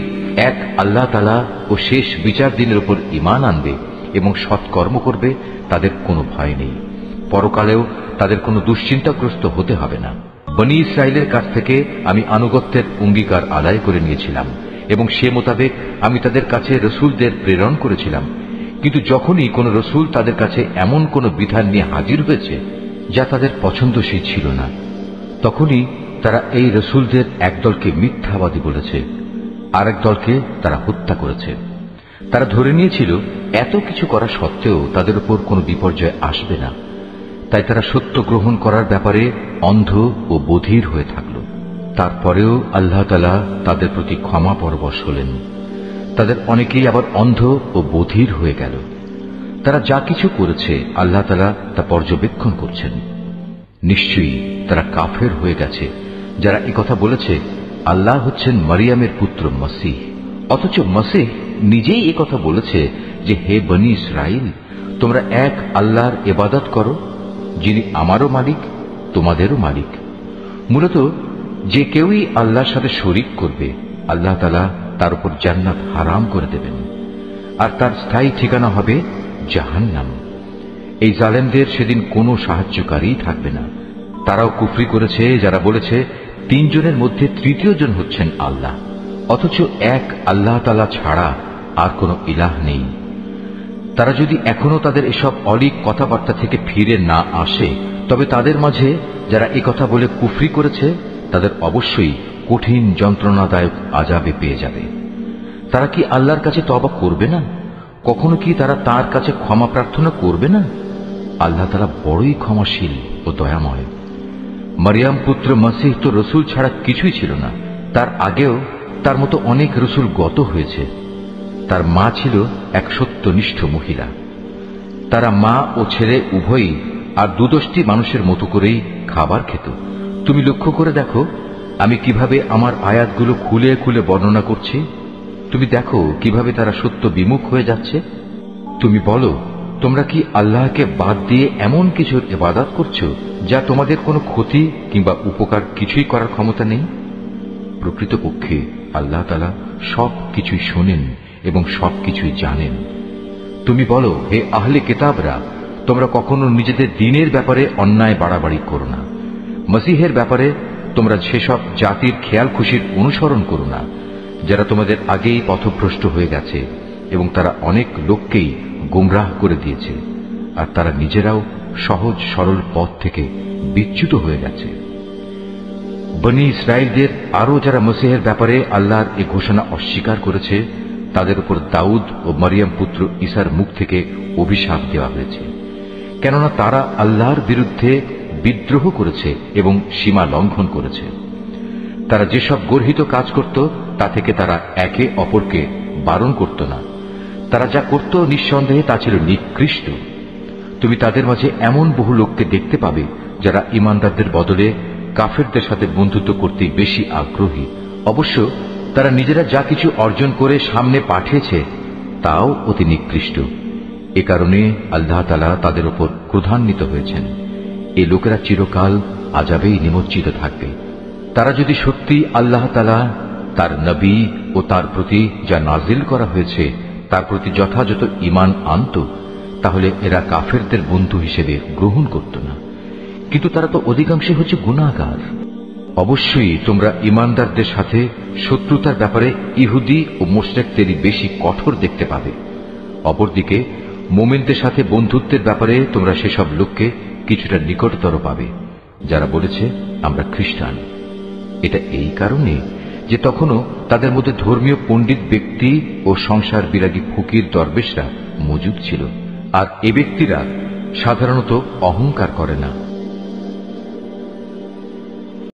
এক আল্লাহ তাআলা ও শেষ বিচার দিনের উপর ঈমান আনবে এবং সৎকর্ম করবে তাদের কোনো ভয় নেই, পরকালেও তাদের কোনো দুশ্চিন্তাগ্রস্ত হতে হবে না। বনী ইসরাইলের কাছ থেকে আমি আনুগত্যের অঙ্গীকার আদায় করে নিয়েছিলাম এবং সে মোতাবেক আমি তাদের কাছে রসুলদের প্রেরণ করেছিলাম। কিন্তু যখনই কোন রসুল তাদের কাছে এমন কোন বিধান নিয়ে হাজির হয়েছে যা তাদের পছন্দসই ছিল না, তখনই তারা এই রসুলদের একদলকে মিথ্যাবাদী বলেছে, আরেক দলকে তারা হত্যা করেছে। তারা ধরে নিয়েছিল এত কিছু করা সত্ত্বেও তাদের উপর কোনো বিপর্যয় আসবে না, তাই তারা সত্য গ্রহণ করার ব্যাপারে অন্ধ ও বধির হয়ে থাকল। তারপরেও আল্লাহ তাআলা তাদের প্রতি ক্ষমা পরবশ হলেন। তাদের অনেকেই আবার অন্ধ ও বধির হয়ে গেল। তারা যা কিছু করেছে আল্লাহ তাআলা তা পর্যবেক্ষণ করছেন। নিশ্চয়ই তারা কাফের হয়ে গেছে যারা একথা বলেছে আল্লাহ হচ্ছেন মারিয়ামের পুত্র মসীহ, অথচ মসীহ নিজেই একথা বলেছে যে, হে বনী ইসরাইল, তোমরা এক আল্লাহর ইবাদত করো, যিনি আমারও মালিক তোমাদেরও মালিক। মূলত যে কেউই আল্লাহর সাথে শরীক করবে আল্লাহ তাআলা তার উপর জান্নাত হারাম করে দেবেন, আর তার স্থায়ী ঠিকানা হবে জাহান্নাম। এই জালেমদের সেদিন কোনো সাহায্যকারী থাকবে না। তারাও কুফরি করেছে যারা বলেছে তিনজনের মধ্যে তৃতীয় জন হচ্ছেন আল্লাহ, অথচ এক আল্লাহ তাআলা ছাড়া আর কোনো ইলাহ নেই। তারা যদি এখনো তাদের এসব অলীক কথাবার্তা থেকে ফিরে না আসে, তবে তাদের মাঝে যারা একথা বলে কুফরি করেছে তাদের অবশ্যই কঠিন যন্ত্রণাদায়ক আযাবে পেয়ে যাবে। তারা কি আল্লাহর কাছে তওবা করবে না? কখনো কি তারা তার কাছে ক্ষমা প্রার্থনা করবে না? আল্লাহ তাআলা বড়ই ক্ষমাশীল ও দয়াময়। মারিয়াম পুত্র মসীহ তো রসুল ছাড়া কিছুই ছিল না। তার আগেও তার মতো অনেক রসুল গত হয়েছে। তার মা ছিল এক সত্যনিষ্ঠ মহিলা। তারা মা ও ছেলে উভয়ই আর দুদষ্টি মানুষের মতো করেই খাবার খেত। তুমি লক্ষ্য করে দেখো আমি কিভাবে আমার আয়াতগুলো খুলে খুলে বর্ণনা করছি। তুমি দেখো কিভাবে তারা সত্য বিমুখ হয়ে যাচ্ছে। তুমি বলো, তোমরা কি আল্লাহকে বাদ দিয়ে এমন কিছুর ইবাদত করছো যা তোমাদের কোনো ক্ষতি কিংবা উপকার কিছুই করার ক্ষমতা নেই? প্রকৃতপক্ষে আল্লাহ তাআলা সব কিছুই শোনেন এবং সবকিছুই জানেন। তুমি বলো, হে আহলে কিতাবরা, তোমরা কখনো নিজেদের দ্বীনের ব্যাপারে অন্যায় বাড়াবাড়ি করো না। মসীহের ব্যাপারে তোমরা সেসব জাতির খেয়াল খুশির অনুসরণ করো না যারা তোমাদের আগেই পথভ্রষ্ট হয়ে গেছে এবং তারা অনেক লোককেই গুমরাহ করে দিয়েছে, আর তারা নিজেরাও সহজ সরল পথ থেকে বিচ্যুত হয়ে গেছে। বনী ইসরাইলদের আরো যারা মসীহের ব্যাপারে আল্লাহর এই ঘোষণা অস্বীকার করেছে তাদের উপর দাউদ ও মারিয়াম পুত্র ঈসার মুখ থেকে অভিশাপ দেওয়া হয়েছে, কেননা তারা আল্লাহর বিরুদ্ধে বিদ্রোহ করেছে এবং সীমা লঙ্ঘন করেছে। তারা যেসব গর্হিত কাজ করত তা থেকে তারা একে অপরকে বারণ করত না। তারা যা করত নিঃসন্দেহে তা ছিল নিকৃষ্ট। তুমি তাদের মাঝে এমন বহু লোককে দেখতে পাবে যারা ঈমানদারদের বদলে কাফেরদের সাথে বন্ধুত্ব করতে বেশি আগ্রহী। অবশ্য তারা নিজেরা যা কিছু অর্জন করে সামনে পাঠিয়েছে তাও অতি নিকৃষ্ট। এ কারণে আল্লাহ তাআলা তাদের উপর ক্রোধান্বিত হয়েছেন। এই লোকেরা চিরকাল আযাবেই নিমজ্জিত থাকবে। তারা যদি সত্যি আল্লাহ তাআলা, তার নবী ও তার প্রতি যা নাজিল করা হয়েছে তার প্রতি যথাযথ ঈমান আনত, তাহলে এরা কাফেরদের বন্ধু হিসেবে গ্রহণ করত না। কিন্তু তারা তো অধিকাংশই হচ্ছে গুনাহগার। অবশ্যই তোমরা ঈমানদারদের সাথে শত্রুতার ব্যাপারে ইহুদি ও মুশরিকদেরই বেশি কঠোর দেখতে পাবে। অপরদিকে মোমেনদের সাথে বন্ধুত্বের ব্যাপারে তোমরা সেসব লোককে কিছুটা নিকটতর পাবে যারা বলেছে আমরা খ্রিস্টান। এটা এই কারণে যে তখনও তাদের মধ্যে ধর্মীয় পণ্ডিত ব্যক্তি ও সংসার বিরাগী ফকির দরবেশরা মজুদ ছিল, আর এ ব্যক্তিরা সাধারণত অহংকার করে না।